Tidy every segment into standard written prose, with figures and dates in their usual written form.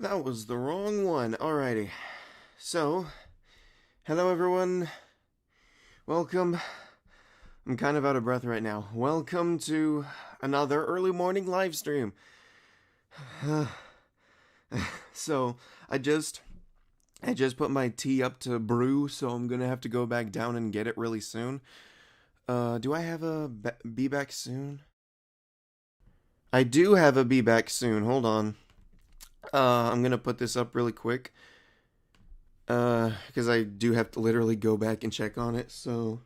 That was the wrong one. Alrighty. So, hello everyone. Welcome. I'm kind of out of breath right now. Welcome to another early morning live stream. So, I just put my tea up to brew, so I'm gonna have to go back down and get it really soon. Do I have a be back soon? I do have a be back soon. Hold on. I'm gonna put this up really quick. Because I do have to literally go back and check on it, so.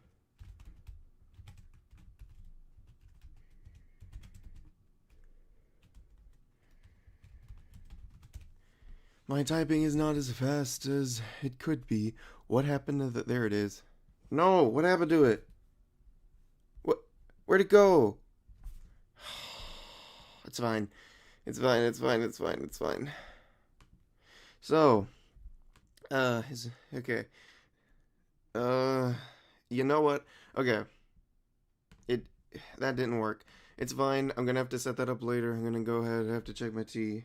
My typing is not as fast as it could be. What happened to the. There it is. No, what happened to it? What? Where'd it go? It's fine. It's fine, it's fine, it's fine, it's fine. So, okay. Uh, you know what? Okay. It. That didn't work. It's fine. I'm gonna have to set that up later. I'm gonna go ahead. I have to check my tea.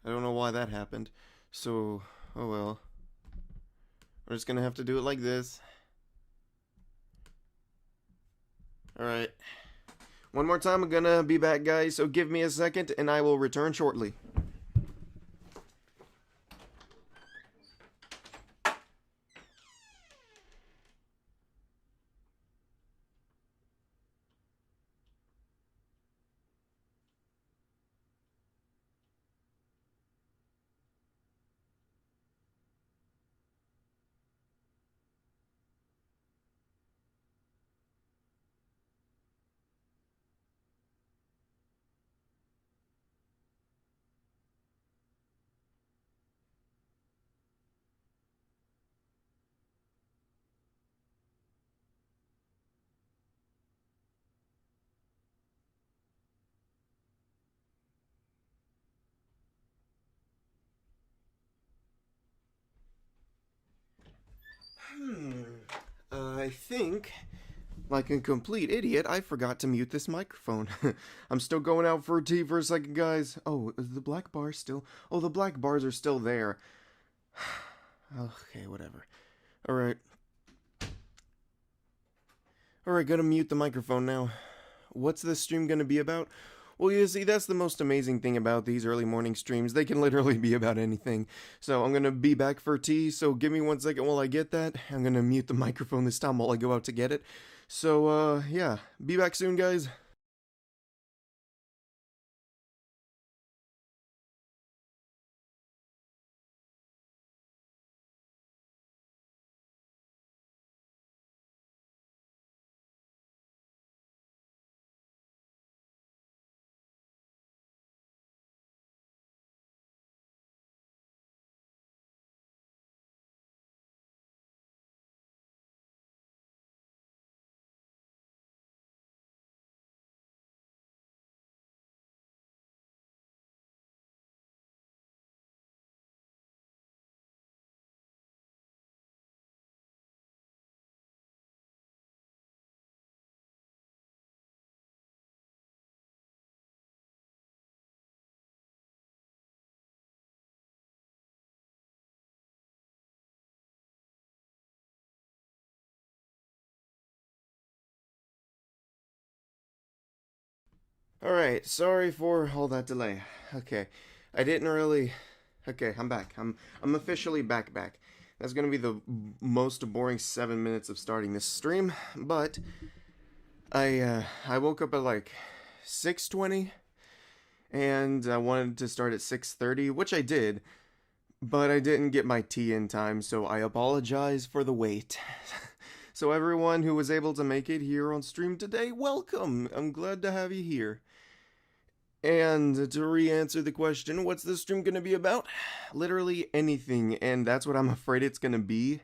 I don't know why that happened. So, oh well. We're just gonna have to do it like this. Alright. One more time, I'm gonna be back, guys, so give me a second and I will return shortly. I think, like a complete idiot, I forgot to mute this microphone. I'm still going out for tea for a second, guys. Oh, is the black bar still? Oh, the black bars are still there. Okay, whatever. Alright. Alright, gotta mute the microphone now. What's this stream gonna be about? Well, you see, that's the most amazing thing about these early morning streams. They can literally be about anything. So I'm gonna be back for tea, so give me 1 second while I get that. I'm gonna mute the microphone this time while I go out to get it. So, yeah. Be back soon, guys. Alright, sorry for all that delay. Okay. I didn't really. Okay, I'm back. I'm officially back. That's gonna be the most boring 7 minutes of starting this stream, but I woke up at like 6:20 and I wanted to start at 6:30, which I did, but I didn't get my tea in time, so I apologize for the wait. So everyone who was able to make it here on stream today, welcome. I'm glad to have you here. And to re-answer the question, what's this stream going to be about? Literally anything, and that's what I'm afraid it's going to be,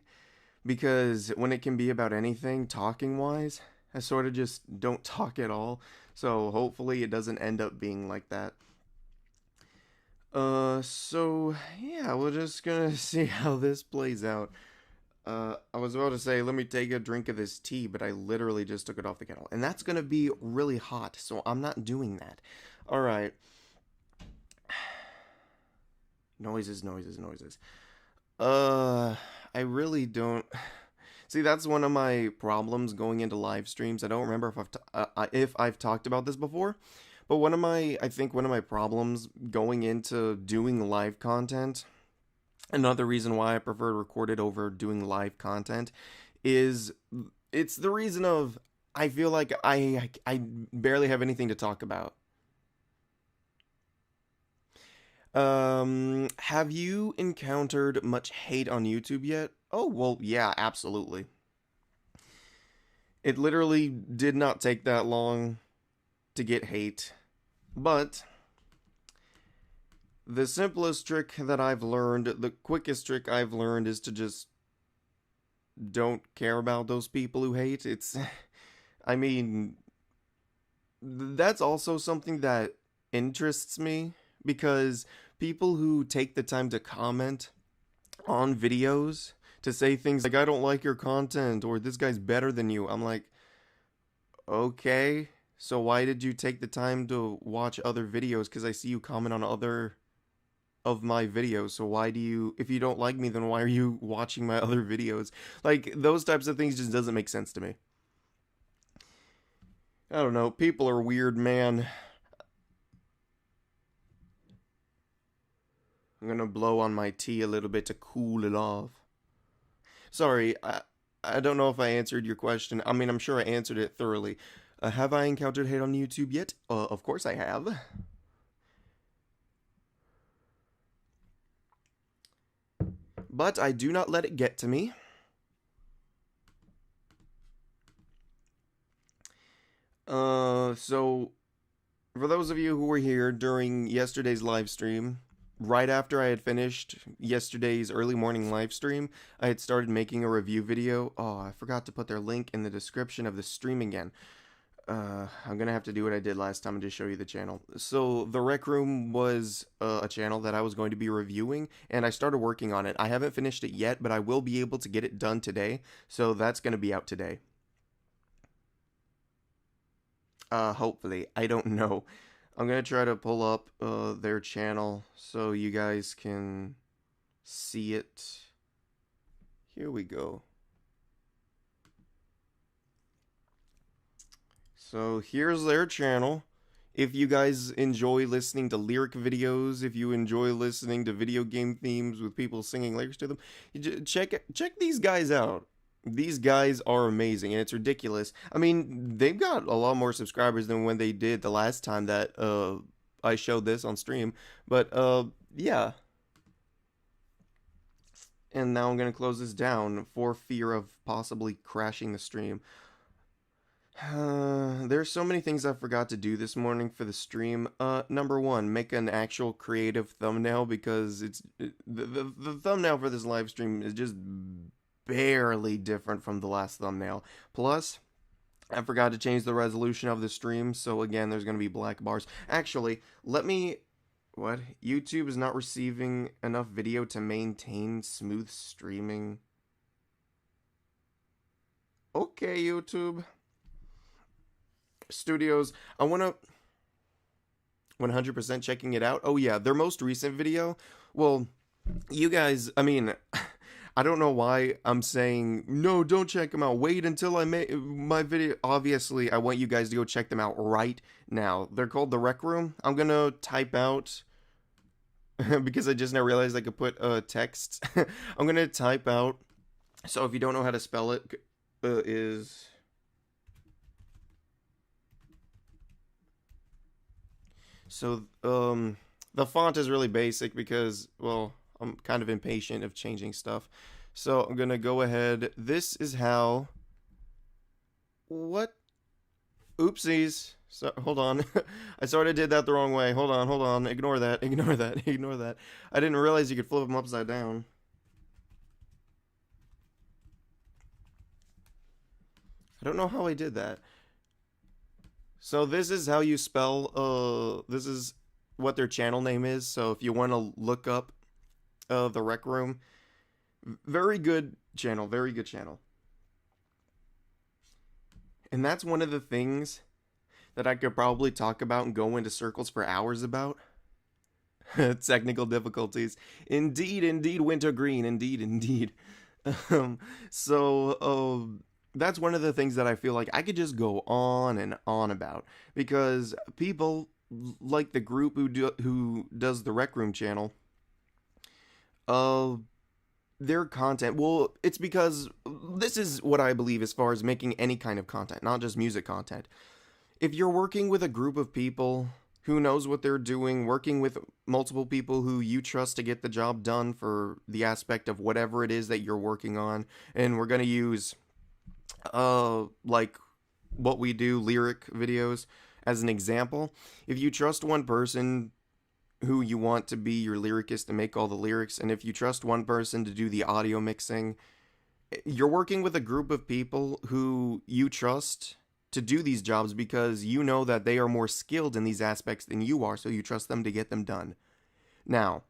because when it can be about anything, talking-wise, I sort of just don't talk at all, so hopefully it doesn't end up being like that. So, yeah, we're just gonna see how this plays out. I was about to say, let me take a drink of this tea, but I literally just took it off the kettle. And that's gonna be really hot, so I'm not doing that. Alright. Noises, noises, noises. I really don't... See, that's one of my problems going into live streams. I don't remember if I've talked about this before, but I think one of my problems going into doing live content, another reason why I prefer recorded over doing live content, is it's the reason of I feel like I barely have anything to talk about. Have you encountered much hate on YouTube yet? Oh, well, yeah, absolutely. It literally did not take that long to get hate, but the simplest trick that I've learned, the quickest trick I've learned is to just don't care about those people who hate. I mean, that's also something that interests me because people who take the time to comment on videos to say things like, I don't like your content, or this guy's better than you. I'm like, okay, so why did you take the time to watch other videos? Because I see you comment on other of my videos. So why do you, if you don't like me, then why are you watching my other videos? Like, those types of things just doesn't make sense to me. I don't know. People are weird, man. I'm gonna blow on my tea a little bit to cool it off. Sorry, I don't know if I answered your question. I mean, I'm sure I answered it thoroughly. Have I encountered hate on YouTube yet? Of course I have. But I do not let it get to me. So, for those of you who were here during yesterday's live stream, right after I had finished yesterday's early morning live stream, I had started making a review video. Oh, I forgot to put their link in the description of the stream again. I'm gonna have to do what I did last time and just show you the channel. So, the Rec Room was a channel that I was going to be reviewing, and I started working on it. I haven't finished it yet, but I will be able to get it done today, so that's gonna be out today. Hopefully. I don't know. I'm gonna try to pull up their channel so you guys can see it. Here we go. So here's their channel. If you guys enjoy listening to lyric videos, if you enjoy listening to video game themes with people singing lyrics to them, check these guys out. These guys are amazing, and it's ridiculous. I mean, they've got a lot more subscribers than when they did the last time that I showed this on stream. But yeah. And now I'm gonna close this down for fear of possibly crashing the stream. There's so many things I forgot to do this morning for the stream. Number one, make an actual creative thumbnail, because the thumbnail for this live stream is just barely different from the last thumbnail. Plus, I forgot to change the resolution of the stream, so again, there's going to be black bars. Actually, let me... What? YouTube is not receiving enough video to maintain smooth streaming. Okay, YouTube. Studios, I want to 100% checking it out. Oh yeah, their most recent video. Well, you guys, I mean, I don't know why I'm saying no, don't check them out. Wait until I make my video. Obviously, I want you guys to go check them out right now. They're called The Rec Room. I'm going to type out because I just now realized I could put text. I'm going to type out. So if you don't know how to spell it, is So, the font is really basic because, well, I'm kind of impatient of changing stuff. So, I'm gonna go ahead. This is how... What? Oopsies. So, hold on. I sort of did that the wrong way. Hold on. Ignore that. Ignore that. I didn't realize you could flip them upside down. I don't know how I did that. So this is how you spell, this is what their channel name is. So if you want to look up The Rec Room, Very good channel, very good channel. And that's one of the things that I could probably talk about and go into circles for hours about. Technical difficulties. Indeed, indeed, Wintergreen. Indeed, indeed. Um, so, that's one of the things that I feel like I could just go on and on about because people like the group who does the Rec Room channel, uh, their content. Well, it's because this is what I believe as far as making any kind of content, not just music content. If you're working with a group of people who knows what they're doing, working with multiple people who you trust to get the job done for the aspect of whatever it is that you're working on, and we're going to use like what we do, lyric videos as an example. If you trust one person who you want to be your lyricist to make all the lyrics, and if you trust one person to do the audio mixing, you're working with a group of people who you trust to do these jobs because you know that they are more skilled in these aspects than you are, so you trust them to get them done. Now,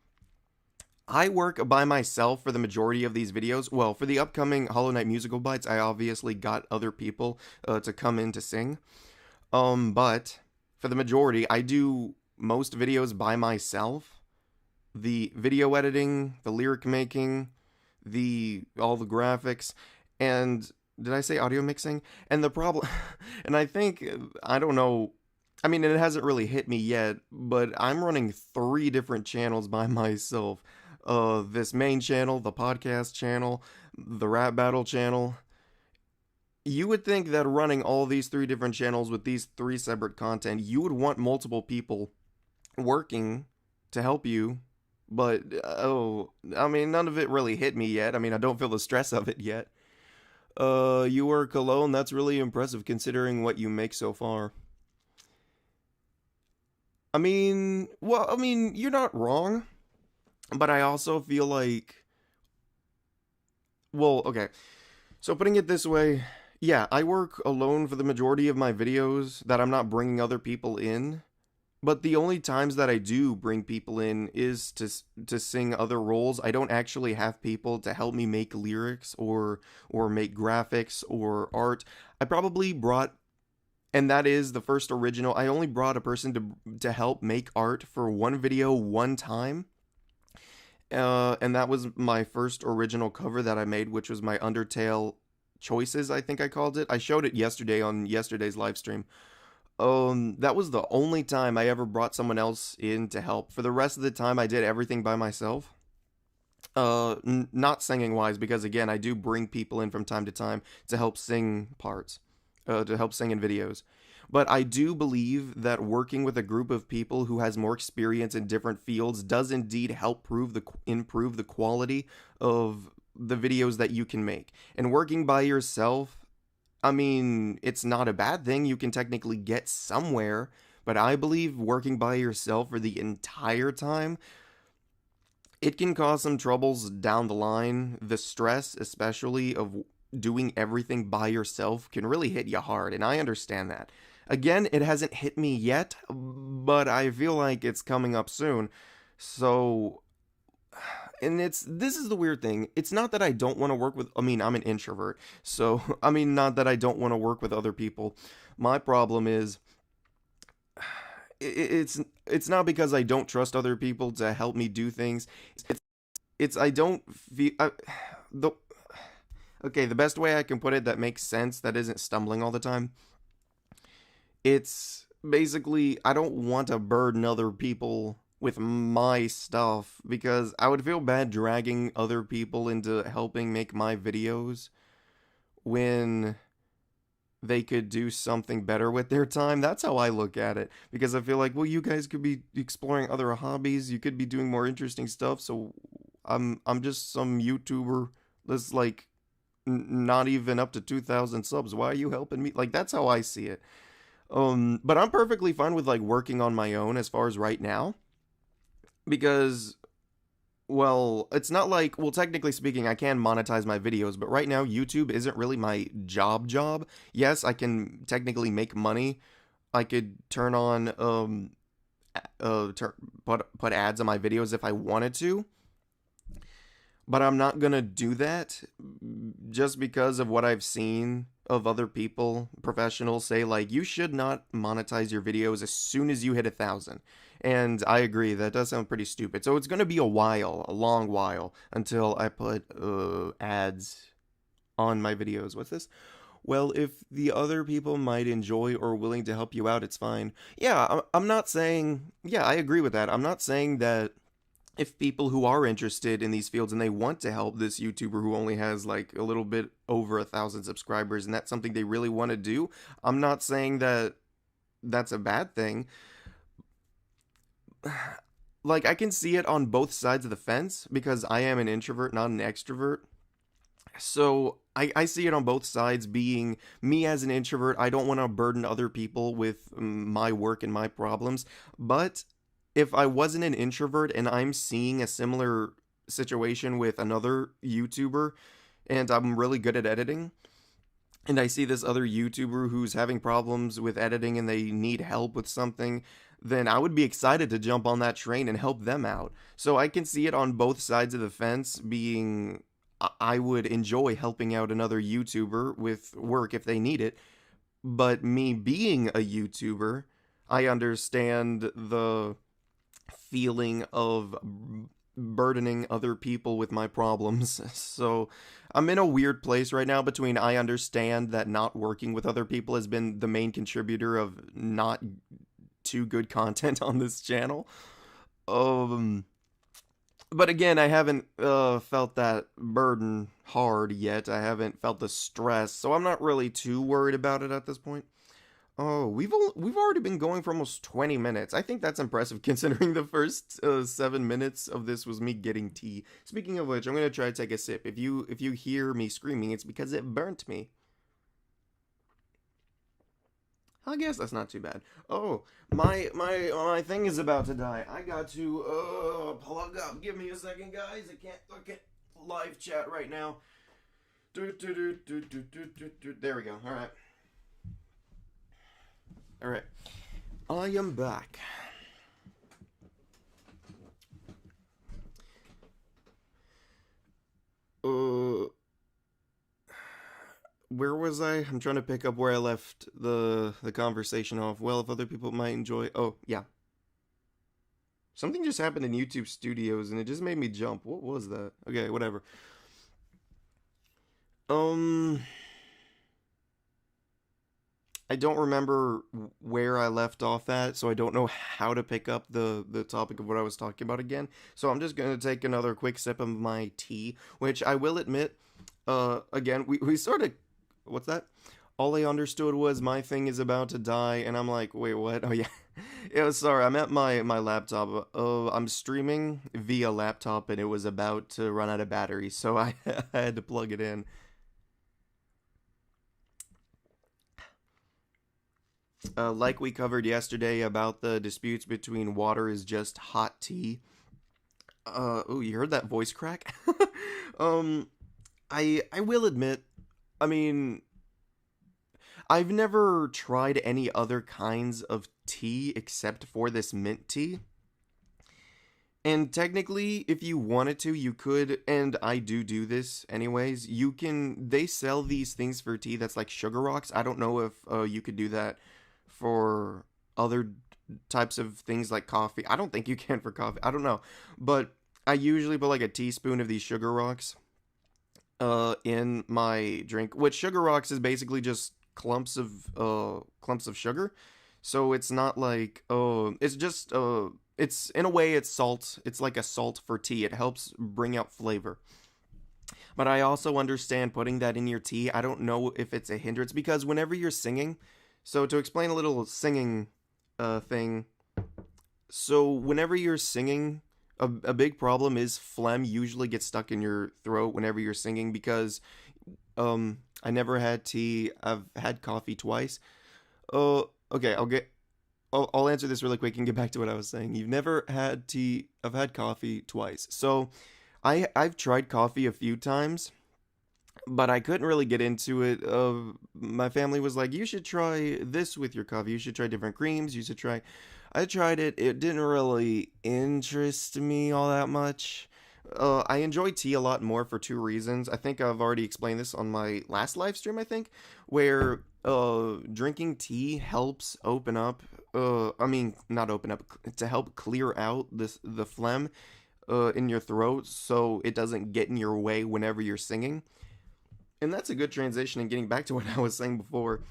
I work by myself for the majority of these videos. Well, for the upcoming Hollow Knight Musical Bites, I obviously got other people to come in to sing. But for the majority, I do most videos by myself. The video editing, the lyric making, all the graphics, and did I say audio mixing? And the problem, and I think, I don't know, I mean, it hasn't really hit me yet, but I'm running 3 different channels by myself. This main channel, the podcast channel, the rap battle channel. You would think that running all these 3 different channels with these 3 separate content, you would want multiple people working to help you, but I mean, none of it really hit me yet. I mean, I don't feel the stress of it yet. You work alone. That's really impressive considering what you make so far. I mean, well, I mean, you're not wrong, but I also feel like, well, okay. So putting it this way, yeah, I work alone for the majority of my videos that I'm not bringing other people in. But the only times that I do bring people in is to sing other roles. I don't actually have people to help me make lyrics or make graphics or art. I probably brought, and that is the first original. I only brought a person to help make art for one video one time. And that was my first original cover that I made, which was my Undertale Choices, I think I called it. I showed it yesterday on yesterday's live stream. That was the only time I ever brought someone else in to help. For the rest of the time, I did everything by myself. Not singing wise, because again, I do bring people in from time to time to help sing parts, to help sing in videos. But I do believe that working with a group of people who has more experience in different fields does indeed help improve the quality of the videos that you can make. And working by yourself, I mean, it's not a bad thing. You can technically get somewhere, but I believe working by yourself for the entire time, it can cause some troubles down the line. The stress, especially of doing everything by yourself, can really hit you hard, and I understand that. Again, it hasn't hit me yet, but I feel like it's coming up soon. So, and this is the weird thing. It's not that I don't want to work with, I mean, I'm an introvert. So, I mean, not that I don't want to work with other people. My problem is it's not because I don't trust other people to help me do things. It's I don't feel the okay, the best way I can put it that makes sense, that isn't stumbling all the time. It's basically I don't want to burden other people with my stuff because I would feel bad dragging other people into helping make my videos when they could do something better with their time. That's how I look at it, because I feel like, well, you guys could be exploring other hobbies, you could be doing more interesting stuff, so I'm just some YouTuber that's like not even up to 2,000 subs. Why are you helping me? Like, that's how I see it. But I'm perfectly fine with like working on my own as far as right now, because, well, it's not like, well, technically speaking, I can monetize my videos, but right now YouTube isn't really my job. Yes, I can technically make money. I could turn on put ads on my videos if I wanted to. But I'm not gonna do that just because of what I've seen of other people, professionals, say, like, you should not monetize your videos as soon as you hit 1,000. And I agree, that does sound pretty stupid. So it's gonna be a long while, until I put ads on my videos. What's this? Well, if the other people might enjoy or willing to help you out, it's fine. Yeah, I'm not saying, yeah, I agree with that. I'm not saying that if people who are interested in these fields and they want to help this YouTuber who only has like a little bit over 1,000 subscribers and that's something they really want to do, I'm not saying that that's a bad thing. Like, I can see it on both sides of the fence because I am an introvert, not an extrovert. So I see it on both sides. Being me as an introvert, I don't want to burden other people with my work and my problems. But if I wasn't an introvert and I'm seeing a similar situation with another YouTuber and I'm really good at editing, and I see this other YouTuber who's having problems with editing and they need help with something, then I would be excited to jump on that train and help them out. So I can see it on both sides of the fence. Being I would enjoy helping out another YouTuber with work if they need it, but me being a YouTuber, I understand the feeling of burdening other people with my problems. So I'm in a weird place right now between I understand that not working with other people has been the main contributor of not too good content on this channel. Um but again, I haven't felt that burden hard yet. I haven't felt the stress, so I'm not really too worried about it at this point. Oh, we've already been going for almost 20 minutes. I think that's impressive considering the first 7 minutes of this was me getting tea. Speaking of which, I'm gonna try to take a sip. If you hear me screaming, it's because it burnt me. I guess that's not too bad. Oh, my thing is about to die. I got to plug up. Give me a second, guys. I can't look at live chat right now. There we go. All right. All right. I am back. Where was I? I'm trying to pick up where I left the conversation off. Well, if other people might enjoy. Oh, yeah. Something just happened in YouTube Studios and it just made me jump. What was that? Okay, whatever. I don't remember where I left off at, so I don't know how to pick up the topic of what I was talking about again. So I'm just gonna take another quick sip of my tea, which I will admit, again, we sort of, what's that? All I understood was my thing is about to die, and I'm like, wait, what? Oh yeah, yeah. Sorry, I'm at my laptop. I'm streaming via laptop, and it was about to run out of battery, so I had to plug it in. Like we covered yesterday about the disputes between water is just hot tea. Oh, you heard that voice crack? um, I will admit, I mean, I've never tried any other kinds of tea except for this mint tea. And technically, if you wanted to, you could, and I do this anyways, you can, they sell these things for tea that's like sugar rocks. I don't know if you could do that for other types of things like coffee. I don't think you can for coffee. I don't know. But I usually put like a teaspoon of these sugar rocks in my drink, which sugar rocks is basically just clumps of sugar. So it's not like it's just it's in a way it's salt. It's like a salt for tea. It helps bring out flavor. But I also understand putting that in your tea. I don't know if it's a hindrance because whenever you're singing, so to explain a little singing thing, so whenever you're singing, a big problem is phlegm usually gets stuck in your throat whenever you're singing because I never had tea. I've had coffee twice. Okay, I'll answer this really quick and get back to what I was saying. You've never had tea. I've had coffee twice. So I've tried coffee a few times, but I couldn't really get into it. My family was like, "You should try this with your coffee. You should try different creams. You should try." I tried it. It didn't really interest me all that much. I enjoy tea a lot more for two reasons. I think I've already explained this on my last live stream, I think, where drinking tea helps open up I mean not open up to help clear out the phlegm in your throat so it doesn't get in your way whenever you're singing. And that's a good transition in getting back to what I was saying before.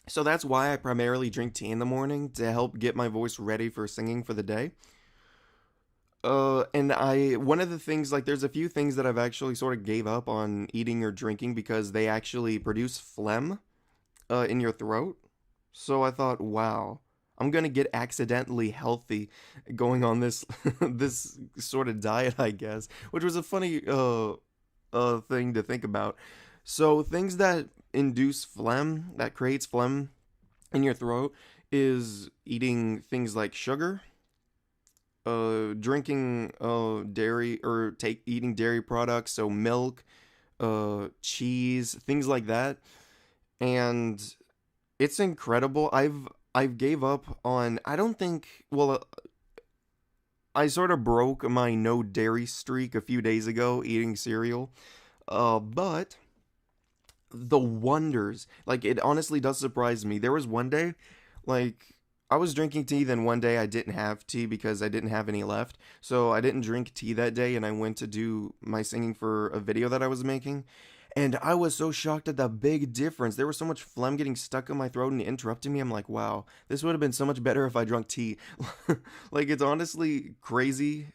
So that's why I primarily drink tea in the morning to help get my voice ready for singing for the day. And one of the things, like, there's a few things that I've actually sort of gave up on eating or drinking because they actually produce phlegm, in your throat. So I thought, wow, I'm gonna get accidentally healthy going on this, this sort of diet, I guess, which was a funny, thing to think about. So things that induce phlegm, that creates phlegm in your throat, is eating things like sugar, drinking dairy or take eating dairy products, so milk, cheese, things like that. And it's incredible. I've gave up on, I don't think, well, I sort of broke my no dairy streak a few days ago eating cereal. But the wonders, like, it honestly does surprise me. There was one day, like, I was drinking tea, then one day I didn't have tea because I didn't have any left. So I didn't drink tea that day, and I went to do my singing for a video that I was making. And I was so shocked at the big difference. There was so much phlegm getting stuck in my throat and interrupting me. I'm like, wow, this would have been so much better if I drank tea. Like, it's honestly crazy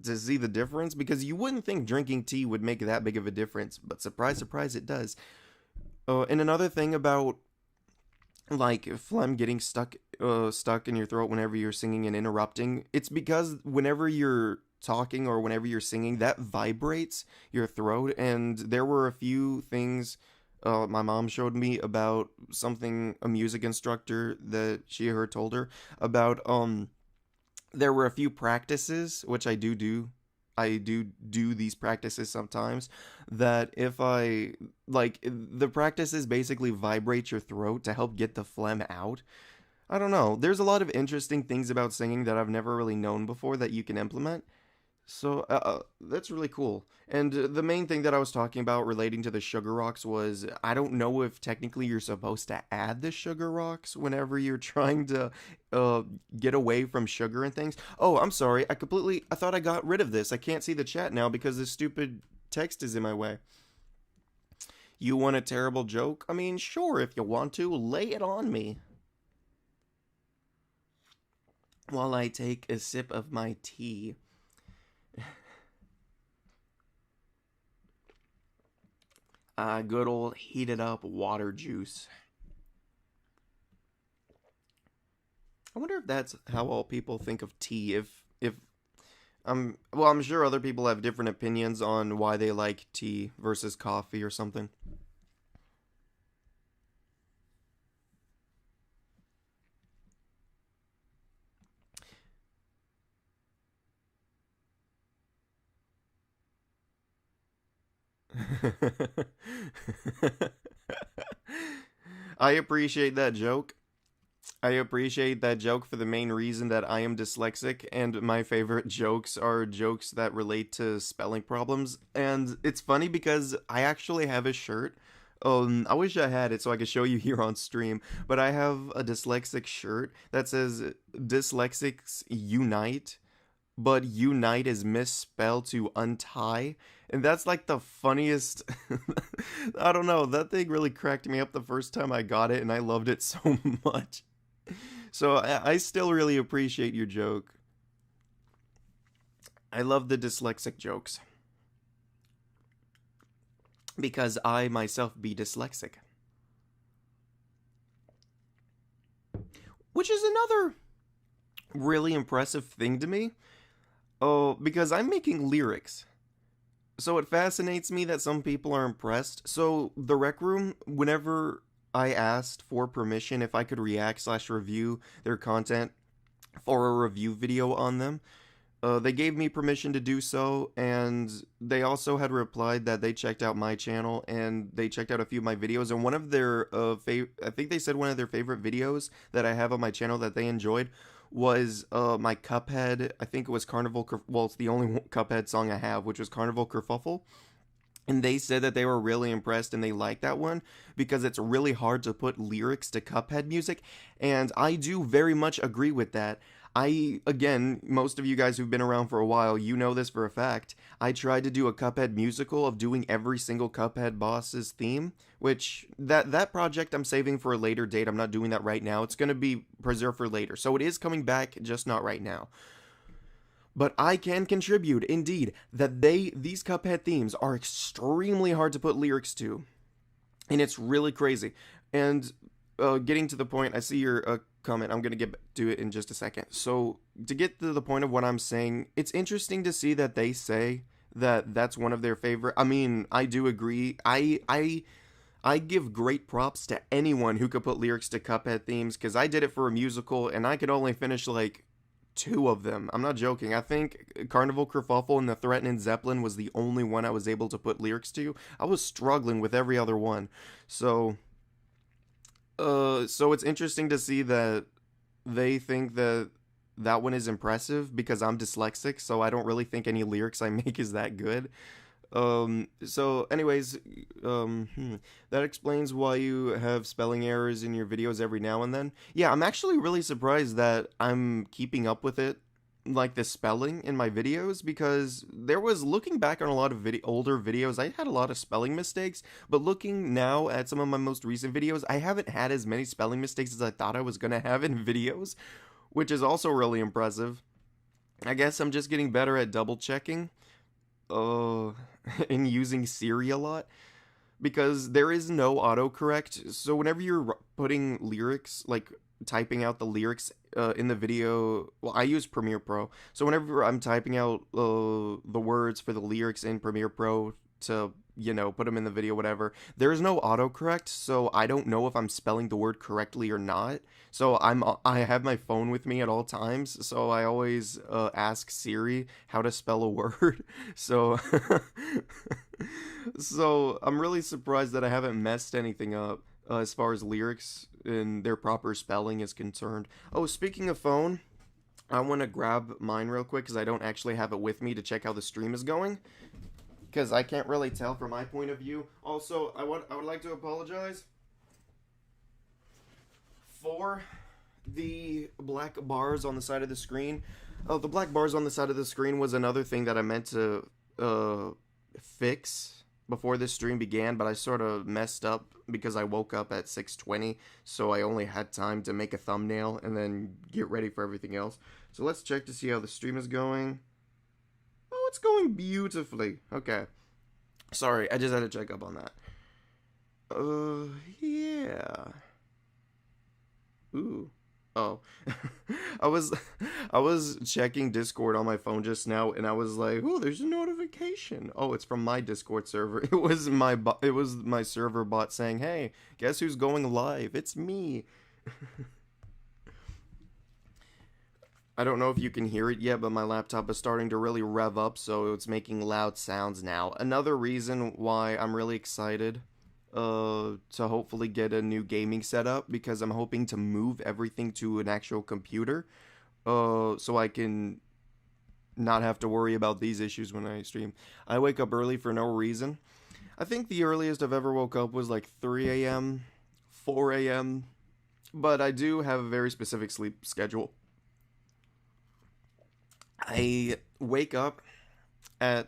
to see the difference because you wouldn't think drinking tea would make that big of a difference, but surprise, surprise, it does. And another thing about, like, phlegm getting stuck in your throat whenever you're singing and interrupting, it's because whenever you're talking or whenever you're singing, that vibrates your throat. And there were a few things my mom showed me about something a music instructor that she heard told her about. There were a few practices which I do these practices sometimes, that if I, like, the practices basically vibrate your throat to help get the phlegm out. I don't know, there's a lot of interesting things about singing that I've never really known before that you can implement. So that's really cool. And the main thing that I was talking about relating to the sugar rocks was, I don't know if technically you're supposed to add the sugar rocks whenever you're trying to uh, get away from sugar and things. Oh, I'm sorry. I thought I got rid of this. I can't see the chat now because this stupid text is in my way. You want a terrible joke? I mean, sure, if you want to, lay it on me. While I take a sip of my tea. Good old heated up water juice. I wonder if that's how all people think of tea. If well, I'm sure other people have different opinions on why they like tea versus coffee or something. I appreciate that joke. I appreciate that joke for the main reason that I am dyslexic, and my favorite jokes are jokes that relate to spelling problems. And it's funny because I actually have a shirt. I wish I had it so I could show you here on stream, but I have a dyslexic shirt that says Dyslexics Unite, but unite is misspelled to untie. And that's like the funniest. I don't know. That thing really cracked me up the first time I got it, and I loved it so much. So I still really appreciate your joke. I love the dyslexic jokes because I myself be dyslexic, which is another really impressive thing to me. Oh, because I'm making lyrics. So it fascinates me that some people are impressed. So the Rec Room, whenever I asked for permission if I could react slash review their content for a review video on them, they gave me permission to do so, and they also had replied that they checked out my channel and they checked out a few of my videos. And one of their I think they said one of their favorite videos that I have on my channel that they enjoyed was my Cuphead. I think it was well, it's the only Cuphead song I have, which was Carnival Kerfuffle. And they said that they were really impressed and they liked that one because it's really hard to put lyrics to Cuphead music. And I do very much agree with that. Again, most of you guys who've been around for a while, you know this for a fact. I tried to do a Cuphead musical of doing every single Cuphead boss's theme, which that project I'm saving for a later date. I'm not doing that right now. It's going to be preserved for later. So it is coming back, just not right now. But I can contribute, indeed, that these Cuphead themes are extremely hard to put lyrics to, and it's really crazy. And getting to the point, I see your comment. I'm gonna get to it in just a second. So to get to the point of what I'm saying, it's interesting to see that they say that that's one of their favorite. I mean, I do agree. I give great props to anyone who could put lyrics to Cuphead themes because I did it for a musical and I could only finish like two of them. I'm not joking. I think Carnival Kerfuffle and the Threatening Zeppelin was the only one I was able to put lyrics to. I was struggling with every other one. So so it's interesting to see that they think that that one is impressive because I'm dyslexic, so I don't really think any lyrics I make is that good. So anyways, that explains why you have spelling errors in your videos every now and then. Yeah, I'm actually really surprised that I'm keeping up with it, like the spelling in my videos, because there was, looking back on a lot of older videos, I had a lot of spelling mistakes, but looking now at some of my most recent videos, I haven't had as many spelling mistakes as I thought I was gonna have in videos, which is also really impressive. I guess I'm just getting better at double checking. And using Siri a lot because there is no autocorrect. So whenever you're putting lyrics, like typing out the lyrics in the video, well, I use Premiere Pro. So whenever I'm typing out the words for the lyrics in Premiere Pro to, put them in the video, whatever, there is no autocorrect. So I don't know if I'm spelling the word correctly or not. So I have my phone with me at all times, so I always ask Siri how to spell a word. So so I'm really surprised that I haven't messed anything up as far as lyrics and their proper spelling is concerned. Oh, speaking of phone, I want to grab mine real quick because I don't actually have it with me to check how the stream is going, because I can't really tell from my point of view. Also, I would like to apologize for the black bars on the side of the screen. Oh, the black bars on the side of the screen was another thing that I meant to fix before this stream began, but I sort of messed up because I woke up at 6:20, so I only had time to make a thumbnail and then get ready for everything else. So let's check to see how the stream is going. Oh, it's going beautifully. Okay. Sorry, I just had to check up on that. Yeah. Ooh. Oh. I was checking Discord on my phone just now and I was like, "Oh, there's a notification." Oh, it's from my Discord server. It was my server bot saying, "Hey, guess who's going live? It's me." I don't know if you can hear it yet, but my laptop is starting to really rev up, so it's making loud sounds now. Another reason why I'm really excited to hopefully get a new gaming setup, because I'm hoping to move everything to an actual computer, so I can not have to worry about these issues when I stream. I wake up early for no reason. I think the earliest I've ever woke up was like 3 a.m., 4 a.m., but I do have a very specific sleep schedule. I wake up I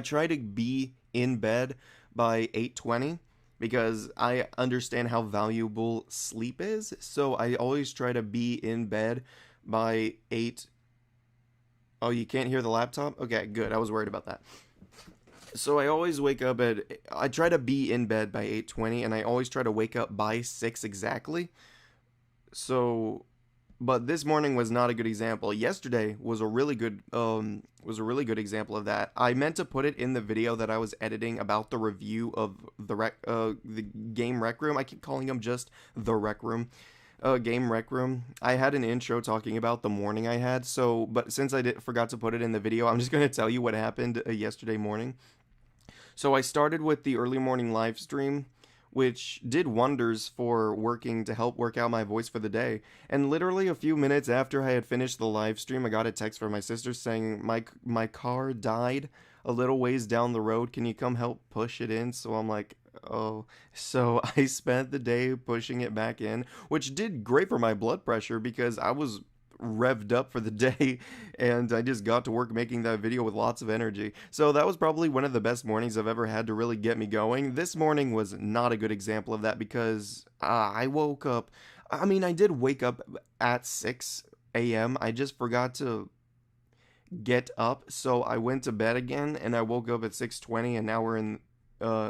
try to be in bed by 8:20 because I understand how valuable sleep is. So I always try to be in bed by 8. Oh, you can't hear the laptop? Okay, good. I was worried about that. So I always wake up I try to be in bed by 8:20 and I always try to wake up by 6 exactly. So, but this morning was not a good example. Yesterday was a really good example of that. I meant to put it in the video that I was editing about the review of the game Rec Room. I keep calling them just the Rec Room. Game Rec Room. I had an intro talking about the morning I had. So, but since I forgot to put it in the video, I'm just going to tell you what happened yesterday morning. So I started with the early morning live stream which did wonders for working to help work out my voice for the day. And literally a few minutes after I had finished the live stream, I got a text from my sister saying my car died a little ways down the road. Can you come help push it in? So I'm like, oh. So I spent the day pushing it back in, which did great for my blood pressure because I was revved up for the day and I just got to work making that video with lots of energy. So that was probably one of the best mornings I've ever had to really get me going. This morning was not a good example of that because I woke up, I mean, I did wake up at 6 a.m. I just forgot to get up, so I went to bed again and I woke up at 6:20 and now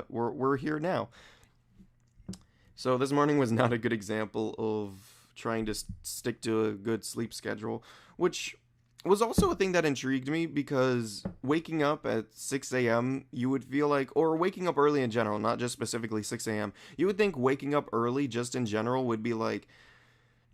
we're here now. So this morning was not a good example of trying to stick to a good sleep schedule, which was also a thing that intrigued me because waking up at 6 a.m., you would feel like, or waking up early in general, not just specifically 6 a.m., you would think waking up early just in general would be like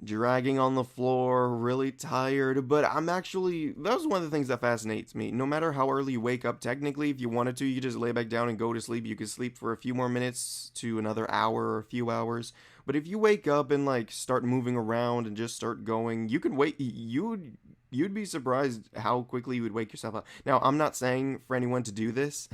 dragging on the floor, really tired, but that was one of the things that fascinates me. No matter how early you wake up, technically, if you wanted to, you could just lay back down and go to sleep. You could sleep for a few more minutes to another hour or a few hours. But if you wake up and like start moving around and just start going, you'd be surprised how quickly you would wake yourself up. Now, I'm not saying for anyone to do this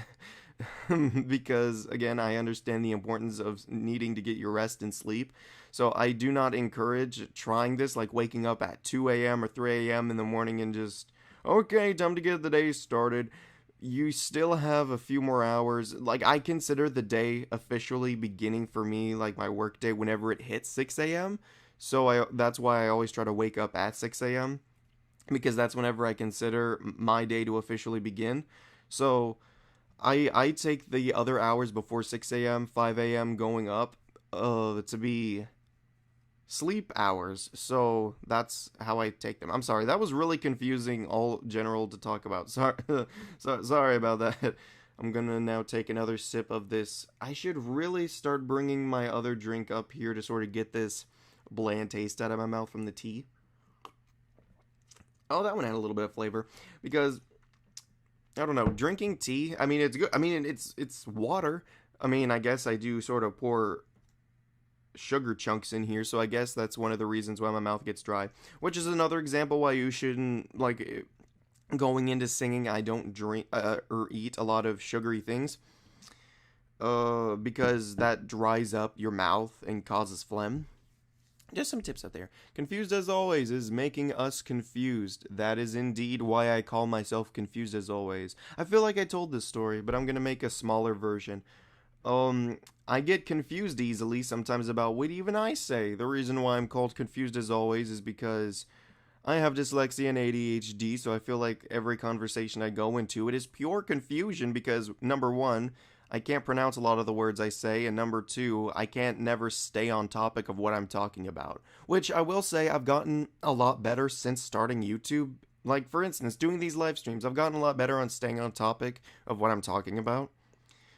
because again, I understand the importance of needing to get your rest and sleep. So I do not encourage trying this, like waking up at 2 a.m. or 3 a.m. in the morning and just, okay, time to get the day started. You still have a few more hours. Like, I consider the day officially beginning for me, like my work day, whenever it hits 6 a.m. So that's why I always try to wake up at 6 a.m. because that's whenever I consider my day to officially begin. So I take the other hours before 6 a.m., 5 a.m. going up to be sleep hours. So that's how I take them. I'm sorry, that was really confusing all general to talk about. Sorry about that. I'm gonna now take another sip of this. I should really start bringing my other drink up here to sort of get this bland taste out of my mouth from the tea. Oh, that one had a little bit of flavor because I don't know, drinking tea, I mean, it's good. I mean, it's water. I mean, I guess I do sort of pour sugar chunks in here, so I guess that's one of the reasons why my mouth gets dry, which is another example why you shouldn't, like, going into singing, I don't drink or eat a lot of sugary things, because that dries up your mouth and causes phlegm. Just some tips out there. Confused as always is making us confused. That is indeed why I call myself Confused as Always. I feel like I told this story, but I'm gonna make a smaller version. I get confused easily sometimes about what even I say. The reason why I'm called Confused as Always is because I have dyslexia and ADHD, so I feel like every conversation I go into, it is pure confusion because, number one, I can't pronounce a lot of the words I say, and number two, I can't never stay on topic of what I'm talking about. Which I will say I've gotten a lot better since starting YouTube. Like, for instance, doing these live streams, I've gotten a lot better on staying on topic of what I'm talking about.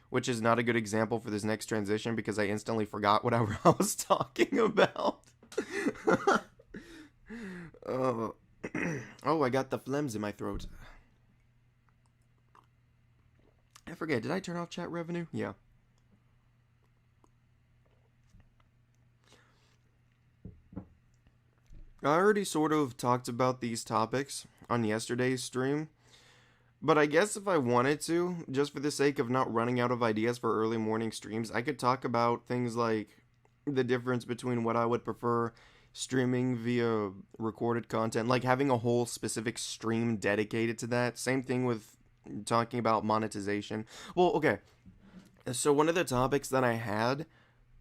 Which is not a good example for this next transition because I instantly forgot what I was talking about. Oh, I got the phlegms in my throat. I forget, did I turn off chat revenue? Yeah. I already sort of talked about these topics on yesterday's stream, but I guess if I wanted to, just for the sake of not running out of ideas for early morning streams, I could talk about things like the difference between what I would prefer streaming via recorded content, like having a whole specific stream dedicated to that. Same thing with talking about monetization. Well, okay. So one of the topics that I had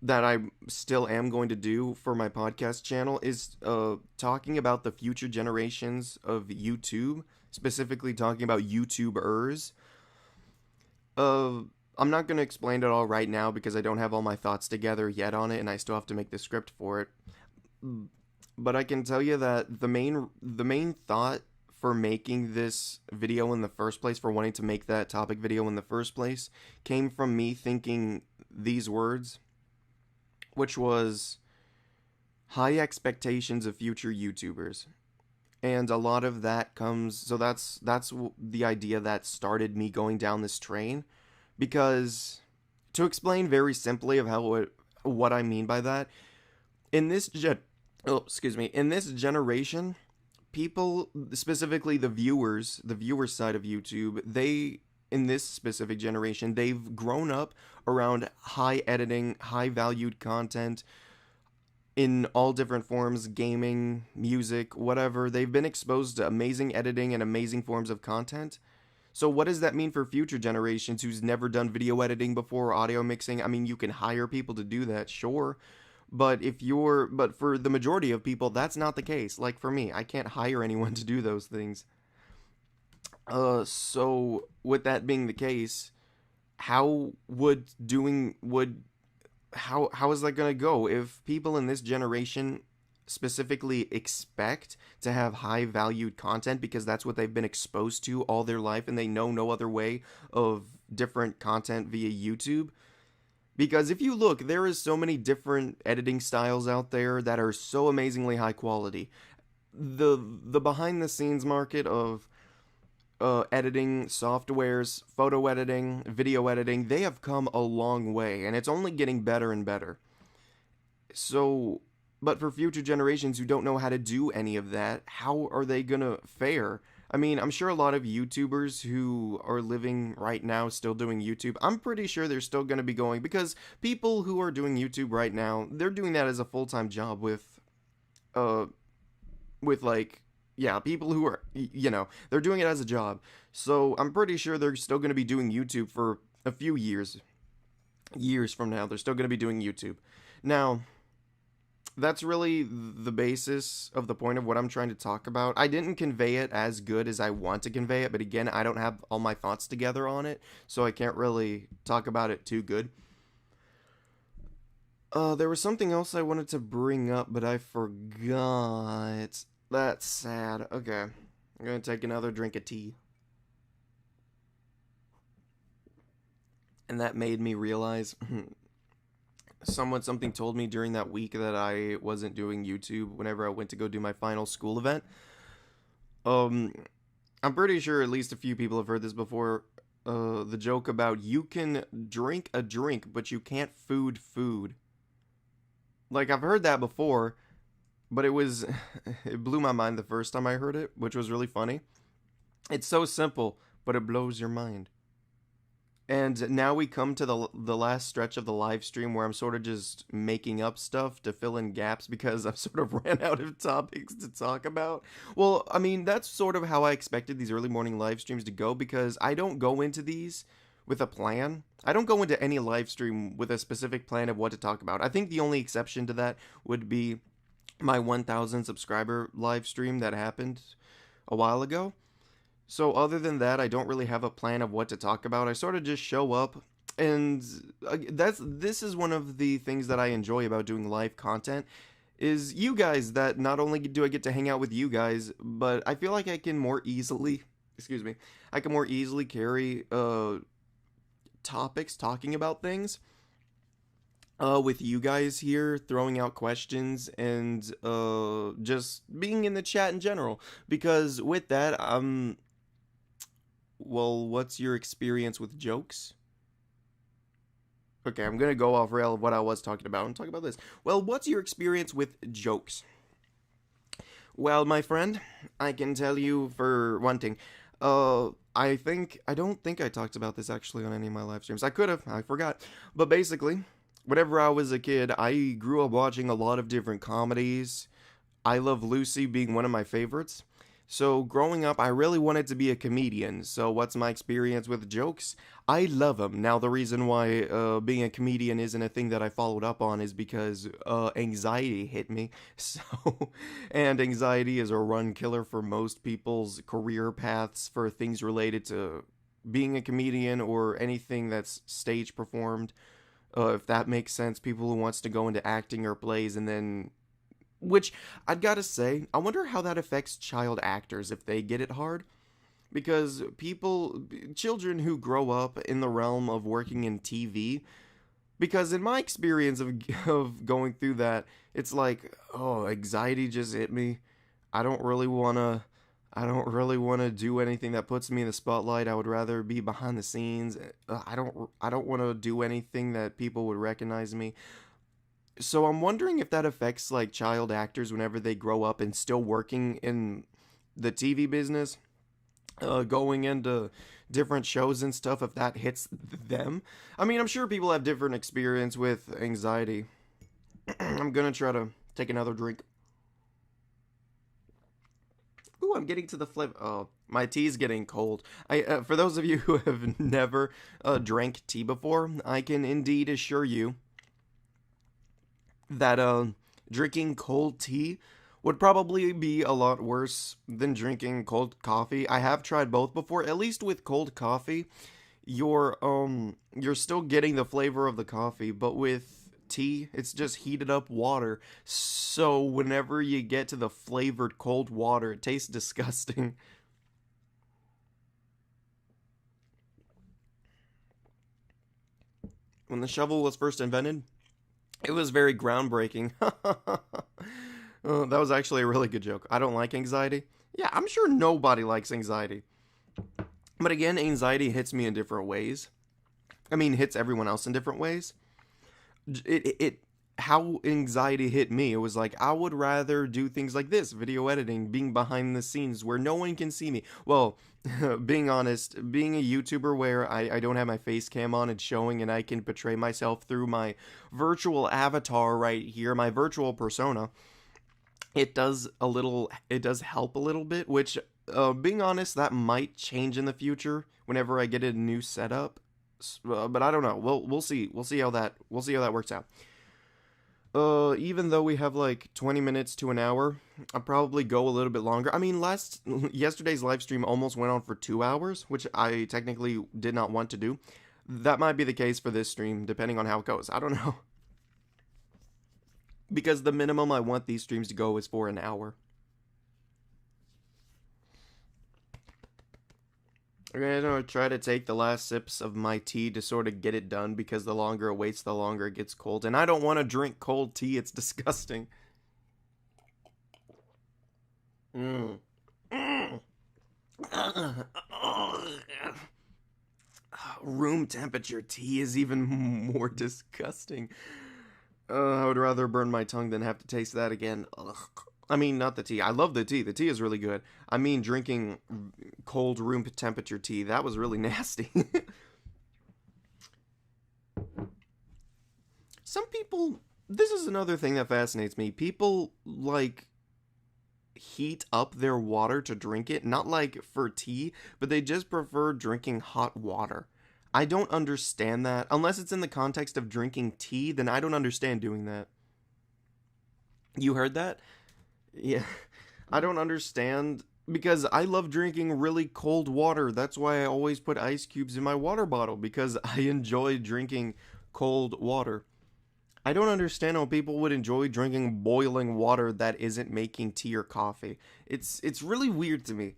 that I still am going to do for my podcast channel is talking about the future generations of YouTube, specifically talking about YouTubers. I'm not going to explain it all right now because I don't have all my thoughts together yet on it and I still have to make the script for it. But I can tell you that the main thought for making this video in the first place, for wanting to make that topic video in the first place, came from me thinking these words, which was high expectations of future YouTubers. And a lot of that comes, so that's the idea that started me going down this train, because to explain very simply of what I mean by that. In this in this generation, people, specifically the viewer side of YouTube, they, in this specific generation, they've grown up around high editing, high valued content in all different forms, gaming, music, whatever. They've been exposed to amazing editing and amazing forms of content. So what does that mean for future generations who's never done video editing before, audio mixing? I mean, you can hire people to do that, sure. But for the majority of people, that's not the case. Like for me, I can't hire anyone to do those things. So with that being the case, how would doing would how is that going to go if people in this generation specifically expect to have high valued content because that's what they've been exposed to all their life and they know no other way of different content via YouTube? Because if you look, there is so many different editing styles out there that are so amazingly high quality. The behind the scenes market of editing softwares, photo editing, video editing, they have come a long way, and it's only getting better and better. So, but for future generations who don't know how to do any of that, how are they gonna fare? I mean, I'm sure a lot of YouTubers who are living right now still doing YouTube, I'm pretty sure they're still gonna be going, because people who are doing YouTube right now, they're doing that as a full-time job uh, like, yeah, people who are, they're doing it as a job. So I'm pretty sure they're still going to be doing YouTube for a few years from now. They're still going to be doing YouTube. Now, that's really the basis of the point of what I'm trying to talk about. I didn't convey it as good as I want to convey it, but again, I don't have all my thoughts together on it, so I can't really talk about it too good. There was something else I wanted to bring up, but I forgot. That's sad. Okay. I'm gonna take another drink of tea. And that made me realize something told me during that week that I wasn't doing YouTube whenever I went to go do my final school event. I'm pretty sure at least a few people have heard this before. The joke about you can drink a drink, but you can't food. Like, I've heard that before, but it blew my mind the first time I heard it, which was really funny. It's so simple, but it blows your mind. And now we come to the last stretch of the live stream where I'm sort of just making up stuff to fill in gaps because I've sort of ran out of topics to talk about. Well, I mean, that's sort of how I expected these early morning live streams to go, because I don't go into these with a plan. I don't go into any live stream with a specific plan of what to talk about. I think the only exception to that would be my 1,000 subscriber live stream that happened a while ago. So other than that, I don't really have a plan of what to talk about. I sort of just show up, and this is one of the things that I enjoy about doing live content, is you guys. That not only do I get to hang out with you guys, but I feel like I can more easily, I can more easily carry topics talking about things with you guys here, throwing out questions and just being in the chat in general. Because with that, well, what's your experience with jokes? Okay, I'm gonna go off rail of what I was talking about and talk about this. Well, what's your experience with jokes? Well, my friend, I can tell you for one thing. I don't think I talked about this actually on any of my live streams. I could have, I forgot. But basically, whenever I was a kid, I grew up watching a lot of different comedies. I Love Lucy being one of my favorites. So growing up, I really wanted to be a comedian. So what's my experience with jokes? I love them. Now, the reason why being a comedian isn't a thing that I followed up on is because anxiety hit me. So, and anxiety is a run killer for most people's career paths for things related to being a comedian or anything that's stage performed. If that makes sense, people who wants to go into acting or plays and then, which I'd gotta say, I wonder how that affects child actors if they get it hard. Because children who grow up in the realm of working in TV, because in my experience of going through that, it's like, oh, anxiety just hit me. I don't really wanna do anything that puts me in the spotlight. I would rather be behind the scenes. I don't want to do anything that people would recognize me. So I'm wondering if that affects like child actors whenever they grow up and still working in the TV business, going into different shows and stuff, if that hits them. I mean, I'm sure people have different experience with anxiety. I'm gonna try to take another drink. Ooh, I'm getting to the flavor. Oh, my tea's getting cold. For those of you who have never drank tea before, I can indeed assure you that drinking cold tea would probably be a lot worse than drinking cold coffee. I have tried both before. At least with cold coffee, you're still getting the flavor of the coffee, but with tea, it's just heated up water. So whenever you get to the flavored cold water, it tastes disgusting. When the shovel was first invented, it was very groundbreaking. Oh, that was actually a really good joke. I don't like anxiety. Yeah, I'm sure nobody likes anxiety. But again, anxiety hits me in different ways. I mean, hits everyone else in different ways. How anxiety hit me, it was like I would rather do things like this, video editing, being behind the scenes where no one can see me. Well, being honest, being a YouTuber where I don't have my face cam on and showing and I can portray myself through my virtual avatar right here, my virtual persona, it does help a little bit, which being honest, that might change in the future whenever I get a new setup. But I don't know. We'll see. We'll see how that works out. Even though we have like 20 minutes to an hour, I'll probably go a little bit longer. I mean, yesterday's live stream almost went on for 2 hours, which I technically did not want to do. That might be the case for this stream, depending on how it goes. I don't know. Because the minimum I want these streams to go is for an hour. I'm gonna try to take the last sips of my tea to sort of get it done, because the longer it waits, the longer it gets cold. And I don't want to drink cold tea, it's disgusting. Mm. Mm. Room temperature tea is even more disgusting. I would rather burn my tongue than have to taste that again. Ugh. I mean, not the tea. I love the tea. The tea is really good. I mean, drinking cold room temperature tea, that was really nasty. Some people, this is another thing that fascinates me. People, like, heat up their water to drink it, not like for tea, but they just prefer drinking hot water. I don't understand that. Unless it's in the context of drinking tea, then I don't understand doing that. You heard that? Yeah. I don't understand, because I love drinking really cold water. That's why I always put ice cubes in my water bottle, because I enjoy drinking cold water. I don't understand how people would enjoy drinking boiling water that isn't making tea or coffee. It's really weird to me,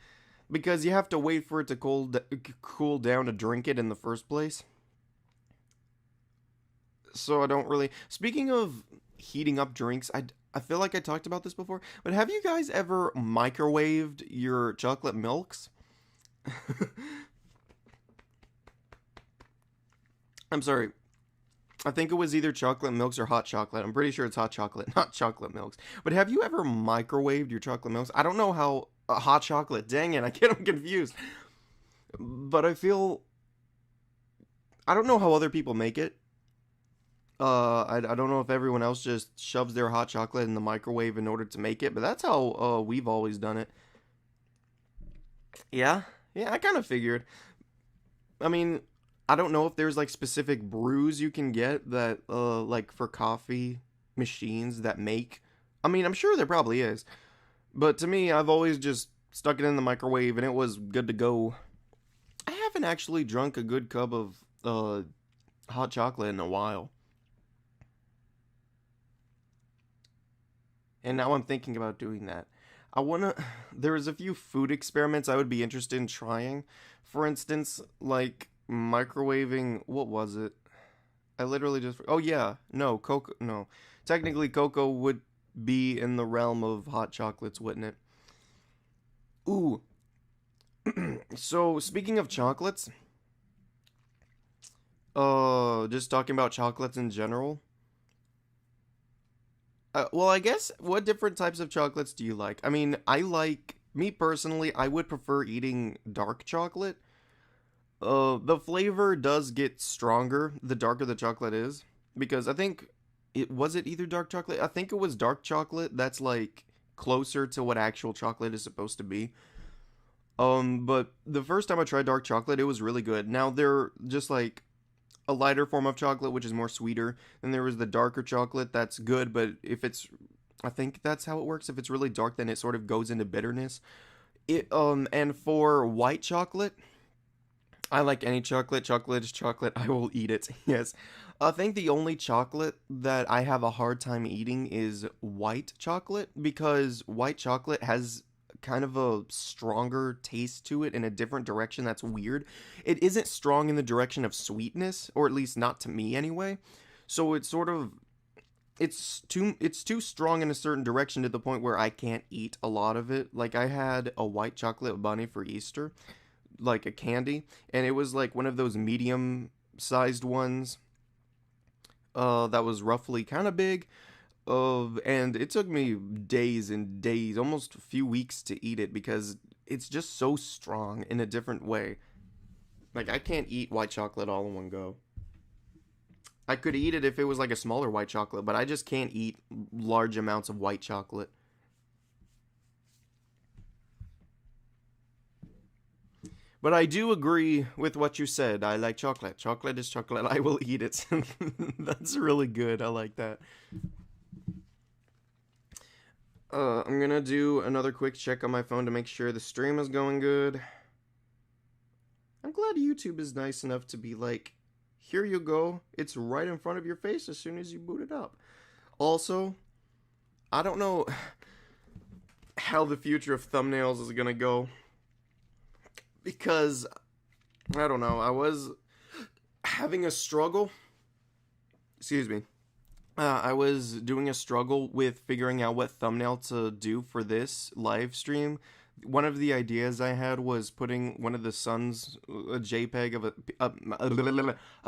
because you have to wait for it to cool down to drink it in the first place. So I don't really. Speaking of heating up drinks, I feel like I talked about this before, but have you guys ever microwaved your chocolate milks? I'm sorry. I think it was either chocolate milks or hot chocolate. I'm pretty sure it's hot chocolate, not chocolate milks. But have you ever microwaved your chocolate milks? I don't know how hot chocolate. Dang it, I get them confused. But I don't know how other people make it. I don't know if everyone else just shoves their hot chocolate in the microwave in order to make it, but that's how we've always done it. Yeah, yeah, I kind of figured. I mean, I don't know if there's like specific brews you can get that like for coffee machines that make. I mean, I'm sure there probably is, but to me, I've always just stuck it in the microwave and it was good to go. I haven't actually drunk a good cup of hot chocolate in a while. And now I'm thinking about doing that. I wanna. There's a few food experiments I would be interested in trying. For instance, like microwaving. What was it? I literally just. Oh yeah, no cocoa. No, technically cocoa would be in the realm of hot chocolates, wouldn't it? Ooh. So speaking of chocolates, just talking about chocolates in general. Well, I guess, what different types of chocolates do you like? I mean, me personally, I would prefer eating dark chocolate. The flavor does get stronger the darker the chocolate is, because I think it either dark chocolate? I think it was dark chocolate that's like closer to what actual chocolate is supposed to be. But the first time I tried dark chocolate, it was really good. Now they're just like a lighter form of chocolate, which is more sweeter. Then there was the darker chocolate that's good, but I think that's how it works. If it's really dark, then it sort of goes into bitterness. And for white chocolate, I like any chocolate. Chocolate is chocolate. I will eat it. Yes. I think the only chocolate that I have a hard time eating is white chocolate, because white chocolate has kind of a stronger taste to it in a different direction that's weird. It isn't strong in the direction of sweetness, or at least not to me anyway. So it's too strong in a certain direction to the point where I can't eat a lot of it. Like, I had a white chocolate bunny for Easter, like a candy, and it was like one of those medium sized ones, that was roughly kind of big, and it took me days and days, almost a few weeks, to eat it because it's just so strong in a different way. Like, I can't eat white chocolate all in one go. I could eat it if it was like a smaller white chocolate, but I just can't eat large amounts of white chocolate. But I do agree with what you said. I like chocolate. Chocolate is chocolate. I will eat it. That's really good. I like that. I'm gonna do another quick check on my phone to make sure the stream is going good. I'm glad YouTube is nice enough to be like, here you go. It's right in front of your face as soon as you boot it up. Also, I don't know how the future of thumbnails is gonna go, because I don't know. I was having a struggle. Excuse me. I was doing a struggle with figuring out what thumbnail to do for this live stream. One of the ideas I had was putting one of the suns, a JPEG of a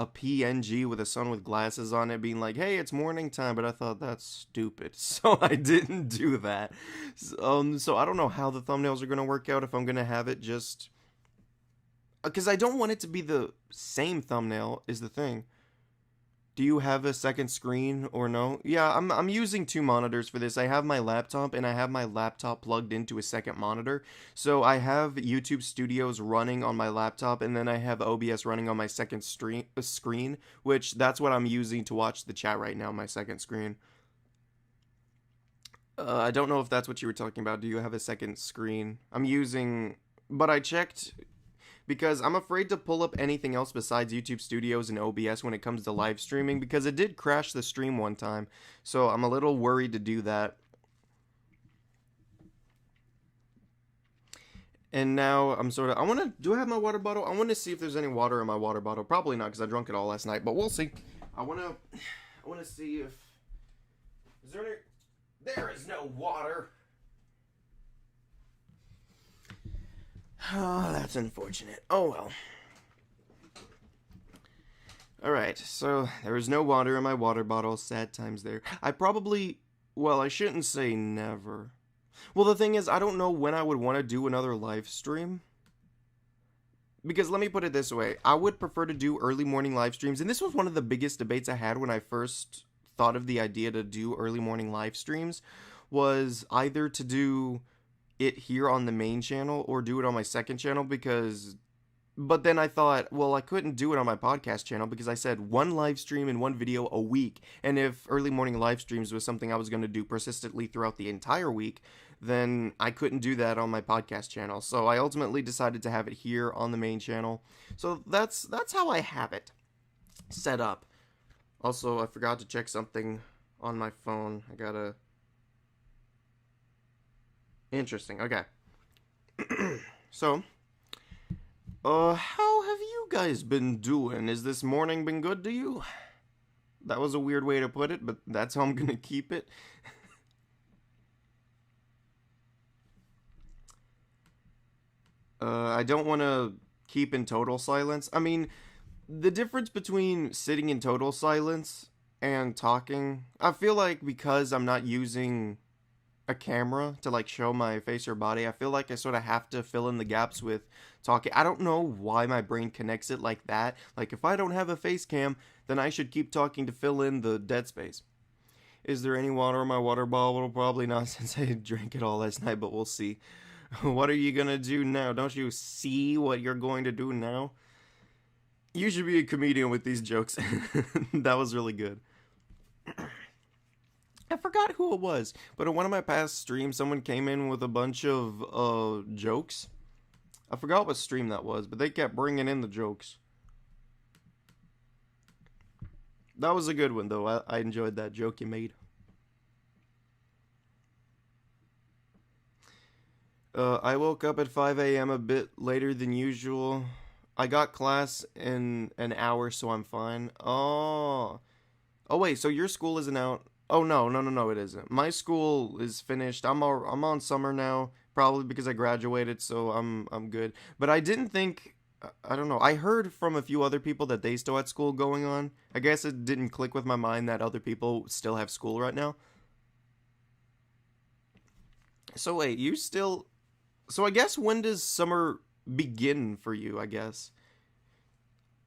PNG with a sun with glasses on it, being like, "Hey, it's morning time." But I thought that's stupid, so I didn't do that. So I don't know how the thumbnails are gonna work out. If I'm gonna have it just because I don't want it to be the same thumbnail is the thing. Do you have a second screen or no? Yeah, I'm using two monitors for this. I have my laptop and I have my laptop plugged into a second monitor. So I have YouTube Studios running on my laptop, and then I have OBS running on my second screen, which that's what I'm using to watch the chat right now, my second screen. I don't know if that's what you were talking about. Do you have a second screen? But I checked because I'm afraid to pull up anything else besides YouTube Studios and OBS when it comes to live streaming, because it did crash the stream one time. So I'm a little worried to do that. And now do I have my water bottle? I want to see if there's any water in my water bottle. Probably not, because I drank it all last night, but we'll see. I want to see if, there is no water. Oh, that's unfortunate. Oh well. Alright, so there is no water in my water bottle. Sad times there. I shouldn't say never. Well, the thing is, I don't know when I would want to do another live stream. Because let me put it this way. I would prefer to do early morning live streams. And this was one of the biggest debates I had when I first thought of the idea to do early morning live streams. Was either to do it here on the main channel or do it on my second channel, but then I thought, well, I couldn't do it on my podcast channel because I said one live stream and one video a week, and if early morning live streams was something I was going to do persistently throughout the entire week, then I couldn't do that on my podcast channel. So I ultimately decided to have it here on the main channel. So that's how I have it set up. Also, I forgot to check something on my phone. Interesting. Okay. So, how have you guys been doing? Is this morning been good to you? That was a weird way to put it, but that's how I'm gonna keep it. I don't want to keep in total silence. I mean, the difference between sitting in total silence and talking. I feel like because I'm not using a camera to like show my face or body, I feel like I sort of have to fill in the gaps with talking. I don't know why my brain connects it like that. Like if I don't have a face cam, then I should keep talking to fill in the dead space. Is there any water in my water bottle? Probably not since I drank it all last night, but we'll see. What are you gonna do now? Don't you see what you're going to do now? You should be a comedian with these jokes. That was really good. I forgot who it was, but in one of my past streams, someone came in with a bunch of jokes. I forgot what stream that was, but they kept bringing in the jokes. That was a good one, though. I enjoyed that joke you made. I woke up at 5 a.m. a bit later than usual. I got class in an hour, so I'm fine. Oh. Oh, wait, so your school isn't out? Oh, no, it isn't. My school is finished. I'm on summer now, probably because I graduated, so I'm good. But I didn't think, I don't know. I heard from a few other people that they still had school going on. I guess it didn't click with my mind that other people still have school right now. So wait, you still... So I guess when does summer begin for you, I guess?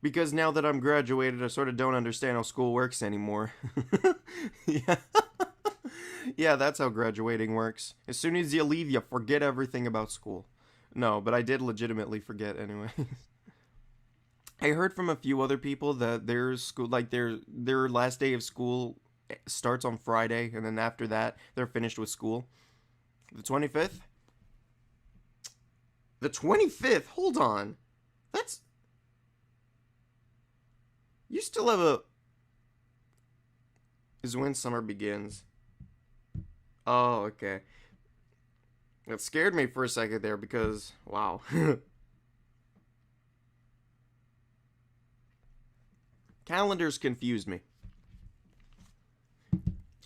Because now that I'm graduated, I sort of don't understand how school works anymore. Yeah. Yeah, that's how graduating works. As soon as you leave, you forget everything about school. No, but I did legitimately forget anyway. I heard from a few other people that their school, like their last day of school starts on Friday, and then after that, they're finished with school. The 25th? The 25th? Hold on. That's... You still have a... Is when summer begins. Oh, okay. That scared me for a second there because... Wow. Calendars confuse me.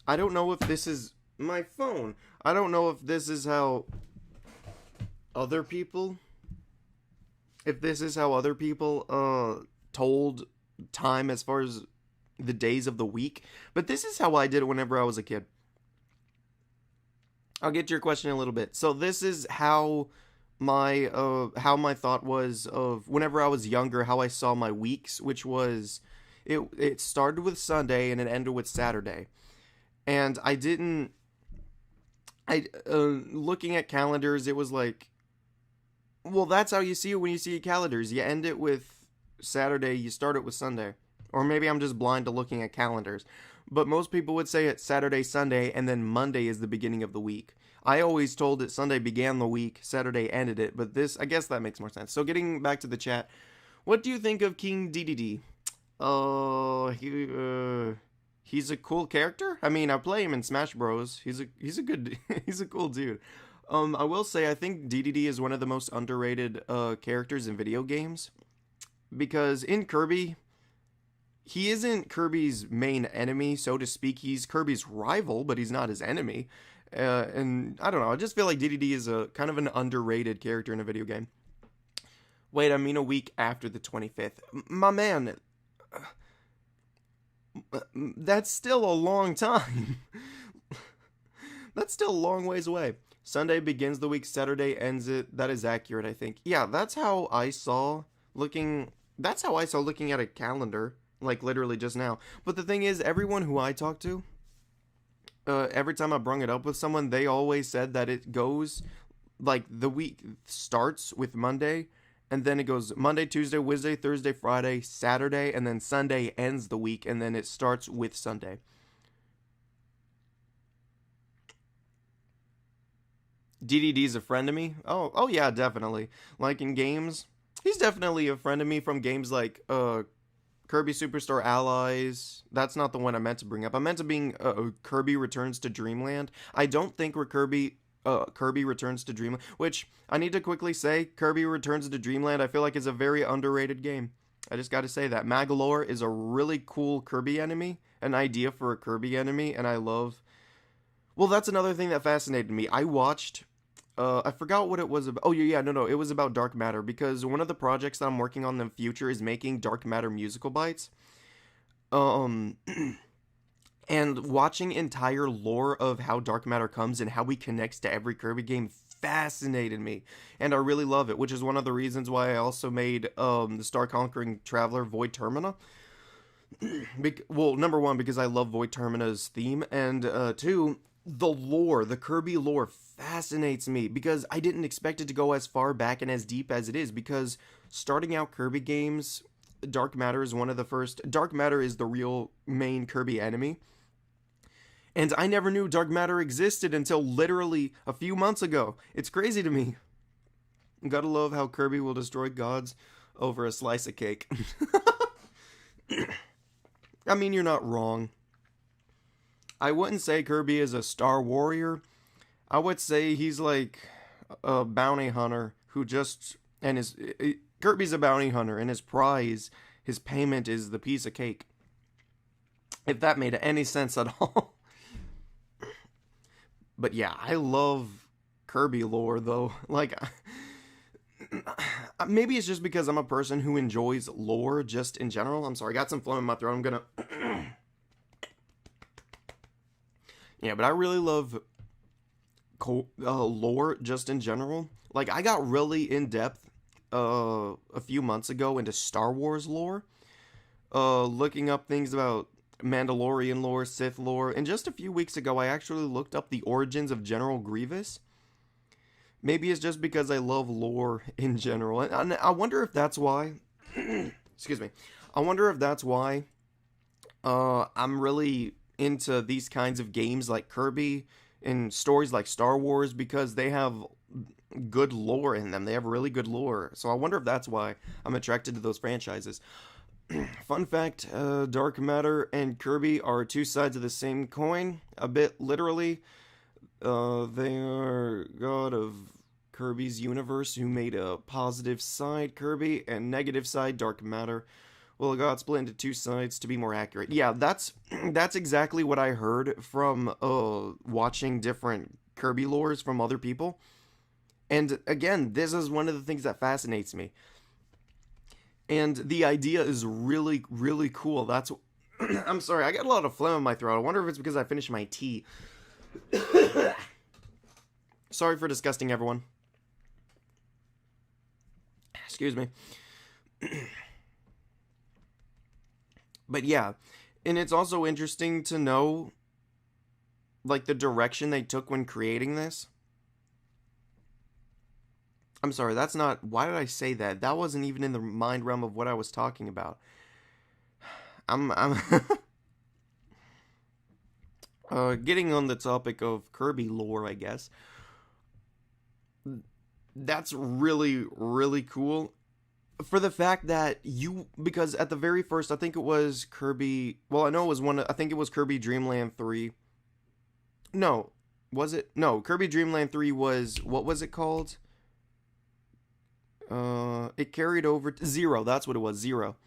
I don't know if this is... My phone. I don't know if this is how... Other people... If this is how other people, told time as far as the days of the week, but this is how I did it whenever I was a kid. I'll get to your question in a little bit. So this is how my thought was of whenever I was younger, how I saw my weeks, which was it started with Sunday and it ended with Saturday. And looking at calendars, it was like, well, that's how you see it when you see calendars. You end it with Saturday, you start it with Sunday. Or maybe I'm just blind to looking at calendars. But most people would say it's Saturday, Sunday, and then Monday is the beginning of the week. I always told that Sunday began the week, Saturday ended it, but this, I guess that makes more sense. So getting back to the chat, what do you think of King DDD? He's a cool character. I mean, I play him in Smash Bros. He's a good, he's a cool dude. I will say I think DDD is one of the most underrated characters in video games. Because in Kirby, he isn't Kirby's main enemy, so to speak. He's Kirby's rival, but he's not his enemy. And I don't know, I just feel like DDD is a kind of an underrated character in a video game. Wait, I mean a week after the 25th. My man, that's still a long time. That's still a long ways away. Sunday begins the week, Saturday ends it. That is accurate, I think. Yeah, that's how I saw looking at a calendar, like literally just now. But the thing is, everyone who I talk to, every time I brung it up with someone, they always said that it goes, like, the week starts with Monday, and then it goes Monday, Tuesday, Wednesday, Thursday, Friday, Saturday, and then Sunday ends the week, and then it starts with Sunday. DDD's a friend of me? Oh yeah, definitely. Like in games, he's definitely a friend of me from games like Kirby Superstar Allies. That's not the one I meant to bring up. I meant to bring Kirby Returns to Dreamland. I don't think Kirby Returns to Dreamland, which I need to quickly say, Kirby Returns to Dreamland, I feel like is a very underrated game. I just gotta say that. Magolor is a really cool Kirby enemy, an idea for a Kirby enemy, and I love... Well, that's another thing that fascinated me. I watched... I forgot what it was about. Oh, yeah, no. It was about Dark Matter, because one of the projects that I'm working on in the future is making Dark Matter musical bites. And watching entire lore of how dark matter comes and how he connects to every Kirby game fascinated me, and I really love it, which is one of the reasons why I also made the Star Conquering Traveler Void Termina. Well, number one, because I love Void Termina's theme, and two, the lore, the Kirby lore fascinates me because I didn't expect it to go as far back and as deep as it is, because starting out Kirby games, Dark Matter is one of the first. Dark Matter is the real main Kirby enemy. And I never knew dark matter existed until literally a few months ago. It's crazy to me. Gotta love how Kirby will destroy gods over a slice of cake. I mean, you're not wrong. I wouldn't say Kirby is a star warrior. I would say he's like a bounty hunter who just... And Kirby's a bounty hunter, and his prize, his payment is the piece of cake. If that made any sense at all. But yeah, I love Kirby lore, though. Like, maybe it's just because I'm a person who enjoys lore just in general. I'm sorry, I got some phlegm in my throat. I'm gonna... Yeah, but I really love lore just in general. Like, I got really in-depth a few months ago into Star Wars lore. Looking up things about Mandalorian lore, Sith lore, and just a few weeks ago I actually looked up the origins of General Grievous. Maybe it's just because I love lore in general, and I wonder if that's why. Excuse me. I wonder if that's why I'm really into these kinds of games like Kirby and stories like Star Wars, because they have good lore in them. They have really good lore. So I wonder if that's why I'm attracted to those franchises. Fun fact, Dark Matter and Kirby are two sides of the same coin, a bit literally. They are god of Kirby's universe who made a positive side, Kirby, and negative side, Dark Matter. Well, it got split into two sides to be more accurate. Yeah, that's exactly what I heard from watching different Kirby lores from other people. And again, this is one of the things that fascinates me. And the idea is really, really cool. That's... I'm sorry, I got a lot of phlegm in my throat. I wonder if it's because I finished my tea. Sorry for disgusting everyone. Excuse me. But yeah, and it's also interesting to know, like, the direction they took when creating this. I'm sorry, that's not... Why did I say that? That wasn't even in the mind realm of what I was talking about. I'm getting on the topic of Kirby lore, I guess. That's really, really cool. For the fact that because at the very first, I think it was Kirby... Well, I know it was I think it was Kirby Dream Land 3. No, was it? No, Kirby Dream Land 3 was... What was it called? It carried over to Zero. That's what it was, Zero.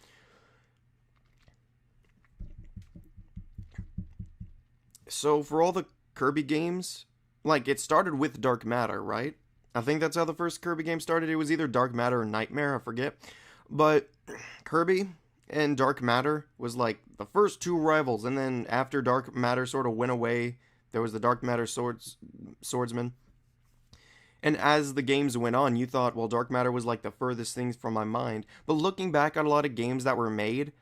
So for all the Kirby games, like, it started with Dark Matter, right? I think that's how the first Kirby game started. It was either Dark Matter or Nightmare, I forget. But Kirby and Dark Matter was like the first two rivals, and then after Dark Matter sort of went away, there was the Dark Matter Swordsman. And as the games went on, you thought, well, Dark Matter was like the furthest things from my mind. But looking back at a lot of games that were made,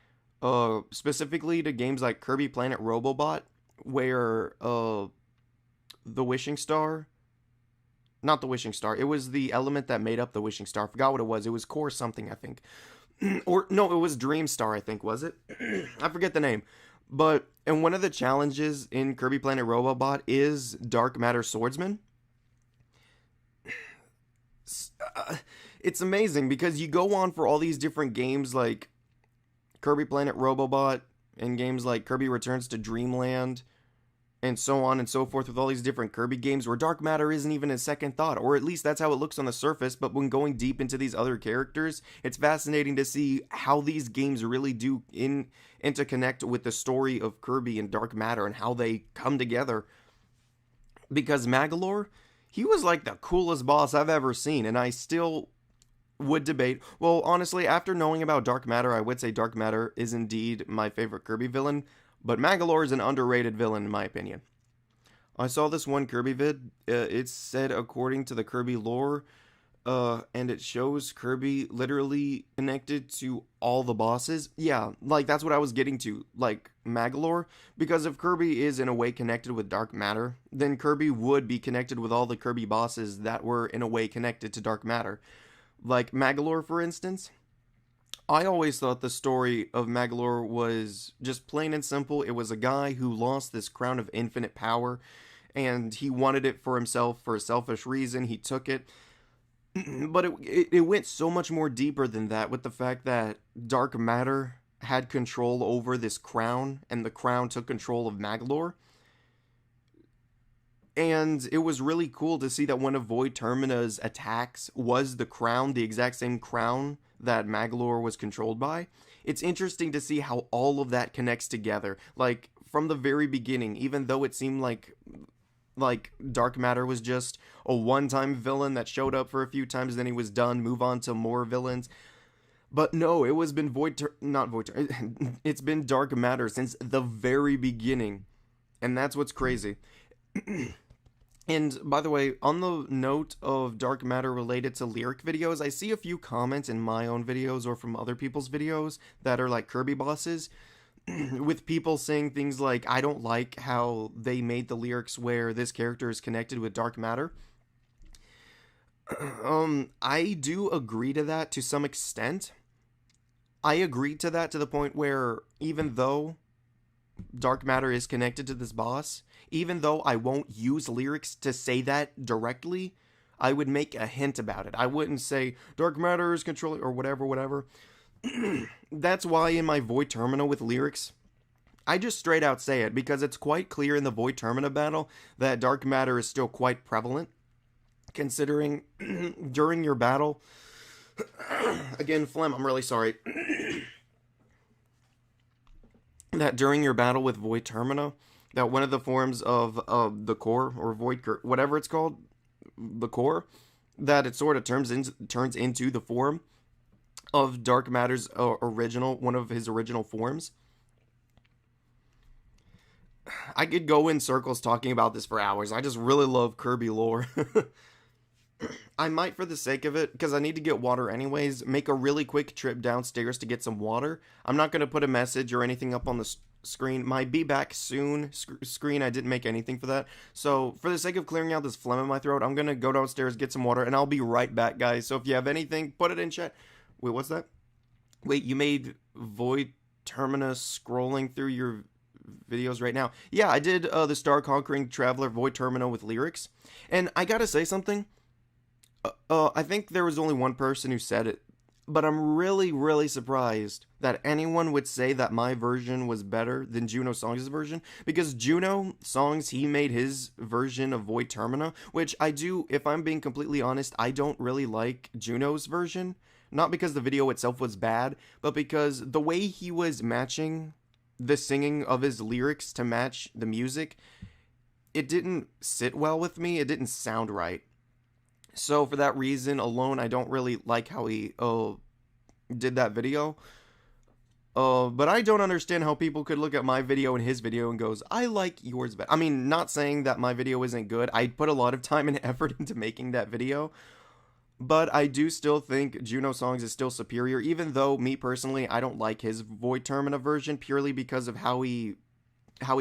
specifically to games like Kirby Planet Robobot, where the Wishing Star... Not the Wishing Star, it was the element that made up the Wishing Star. I forgot what it was. It was Core something, I think. Or, no, it was Dream Star, I think, was it? I forget the name. But, and one of the challenges in Kirby Planet Robobot is Dark Matter Swordsman. It's amazing because you go on for all these different games like Kirby Planet Robobot and games like Kirby Returns to Dreamland and so on and so forth, with all these different Kirby games where Dark Matter isn't even a second thought, or at least that's how it looks on the surface. But when going deep into these other characters, it's fascinating to see how these games really do interconnect with the story of Kirby and Dark Matter and how they come together. Because Magolor, he was like the coolest boss I've ever seen, and I still would debate. Well, honestly, after knowing about Dark Matter, I would say Dark Matter is indeed my favorite Kirby villain, But Magolor is an underrated villain in my opinion. I saw this one Kirby vid. It said according to the Kirby lore, and it shows Kirby literally connected to all the bosses. Yeah, like that's what I was getting to, like Magolor. Because if Kirby is in a way connected with dark matter, then Kirby would be connected with all the Kirby bosses that were in a way connected to dark matter. Like Magolor, for instance. I always thought the story of Magolor was just plain and simple. It was a guy who lost this crown of infinite power, and he wanted it for himself for a selfish reason. He took it, but it went so much more deeper than that, with the fact that dark matter had control over this crown, and the crown took control of Magolor. And it was really cool to see that one of Void Termina's attacks was the crown, the exact same crown that Magolor was controlled by. It's interesting to see how all of that connects together. Like, from the very beginning, even though it seemed like dark matter was just a one-time villain that showed up for a few times, then he was done, move on to more villains. But no, it was been it's been dark matter since the very beginning. And that's what's crazy. And by the way, on the note of dark matter related to lyric videos, I see a few comments in my own videos or from other people's videos that are like Kirby bosses with people saying things like, I don't like how they made the lyrics where this character is connected with dark matter. I do agree to that to some extent. I agree to that to the point where even though dark matter is connected to this boss, even though I won't use lyrics to say that directly, I would make a hint about it. I wouldn't say dark matter is controlling or whatever. That's why in my Void Termina with lyrics, I just straight out say it, because it's quite clear in the Void Termina battle that dark matter is still quite prevalent, considering during your battle, again, phlegm, I'm really sorry, that during your battle with Void Termina, that one of the forms of the core, or Void, whatever it's called, the core, that it sort of turns into the form of dark matter's one of his original forms. I could go in circles talking about this for hours. I just really love Kirby lore. I might, for the sake of it, because I need to get water anyways, make a really quick trip downstairs to get some water. I'm not going to put a message or anything up on the screen. My be back soon screen, I didn't make anything for that. So for the sake of clearing out this phlegm in my throat, I'm going to go downstairs, get some water, and I'll be right back, guys. So if you have anything, put it in chat. Wait, what's that? Wait, you made Void Termina scrolling through your videos right now? Yeah, I did the Star Conquering Traveler Void Termina with lyrics. And I gotta say something. I think there was only one person who said it, but I'm really surprised that anyone would say that my version was better than Juno Songs' version, because Juno Songs, he made his version of Void Termina, which I do, if I'm being completely honest, I don't really like Juno's version, not because the video itself was bad, but because the way he was matching the singing of his lyrics to match the music, it didn't sit well with me, it didn't sound right. So for that reason alone, I don't really like how he did that video. But I don't understand how people could look at my video and his video and goes, I like yours better. I mean, not saying that my video isn't good. I put a lot of time and effort into making that video. But I do still think Juno Songs is still superior, even though me personally, I don't like his Void Termina version purely because of how he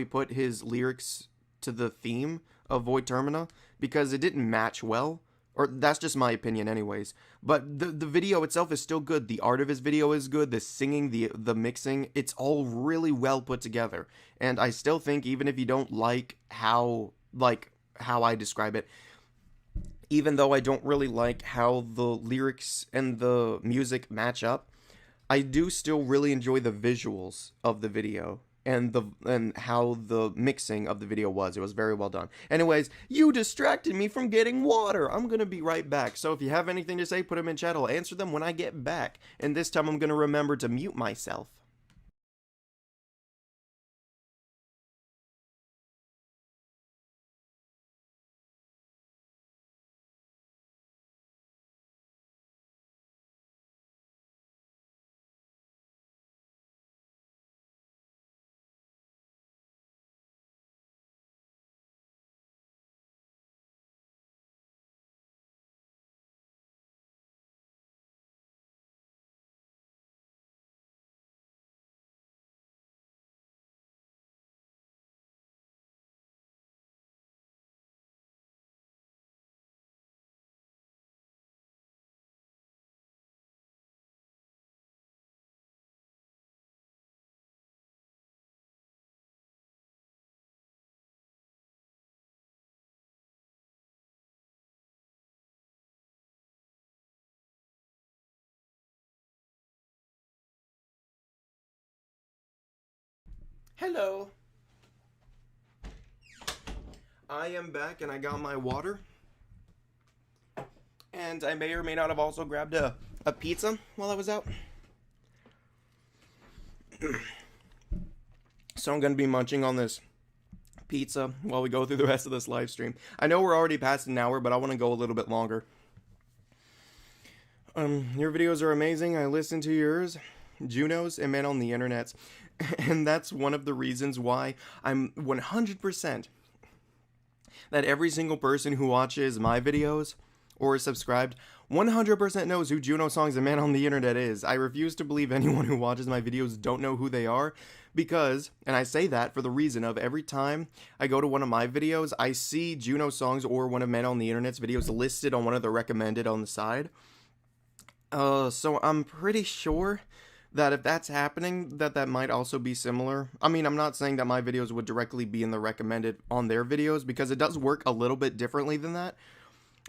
put his lyrics to the theme of Void Termina, because it didn't match well. Or that's just my opinion anyways. But the video itself is still good. The art of his video is good. The singing, the mixing, it's all really well put together. And I still think, even if you don't like how I describe it, even though I don't really like how the lyrics and the music match up, I do still really enjoy the visuals of the video and how the mixing of the video was. It was very well done. Anyways, you distracted me from getting water. I'm gonna be right back. So if you have anything to say, put them in chat. I'll answer them when I get back. And this time I'm gonna remember to mute myself. Hello. I am back and I got my water. And I may or may not have also grabbed a pizza while I was out. So I'm going to be munching on this pizza while we go through the rest of this live stream. I know we're already past an hour, but I want to go a little bit longer. Your videos are amazing. I listen to yours, Juno's, and Man on the Internet's. And that's one of the reasons why I'm 100% that every single person who watches my videos or is subscribed 100% knows who Juno Songs and Man on the Internet is. I refuse to believe anyone who watches my videos don't know who they are because, and I say that for the reason of every time I go to one of my videos, I see Juno Songs or one of Man on the Internet's videos listed on one of the recommended on the side. So I'm pretty sure that if that's happening, that might also be similar. I mean, I'm not saying that my videos would directly be in the recommended on their videos, because it does work a little bit differently than that.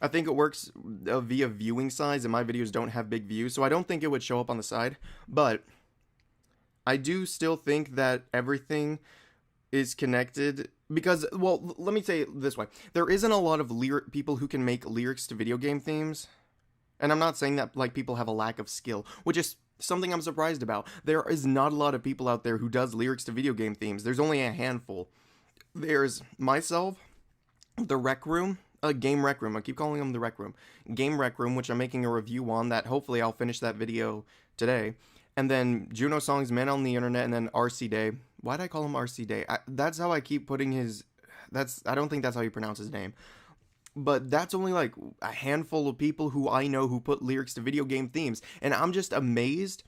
I think it works via viewing size, and my videos don't have big views, so I don't think it would show up on the side. But I do still think that everything is connected, because, well, let me say it this way. There isn't a lot of people who can make lyrics to video game themes. And I'm not saying that, like, people have a lack of skill, which is something I'm surprised about. There is not a lot of people out there who does lyrics to video game themes. There's only a handful. There's myself, the Rec Room, Game Rec Room. I keep calling them the Rec Room. Game Rec Room, which I'm making a review on that. Hopefully I'll finish that video today. And then Juno Songs, Man on the Internet, and then RC Day. Why did I call him RC Day? That's how I keep putting his... I don't think that's how you pronounce his name. But that's only like a handful of people who I know who put lyrics to video game themes. And I'm just amazed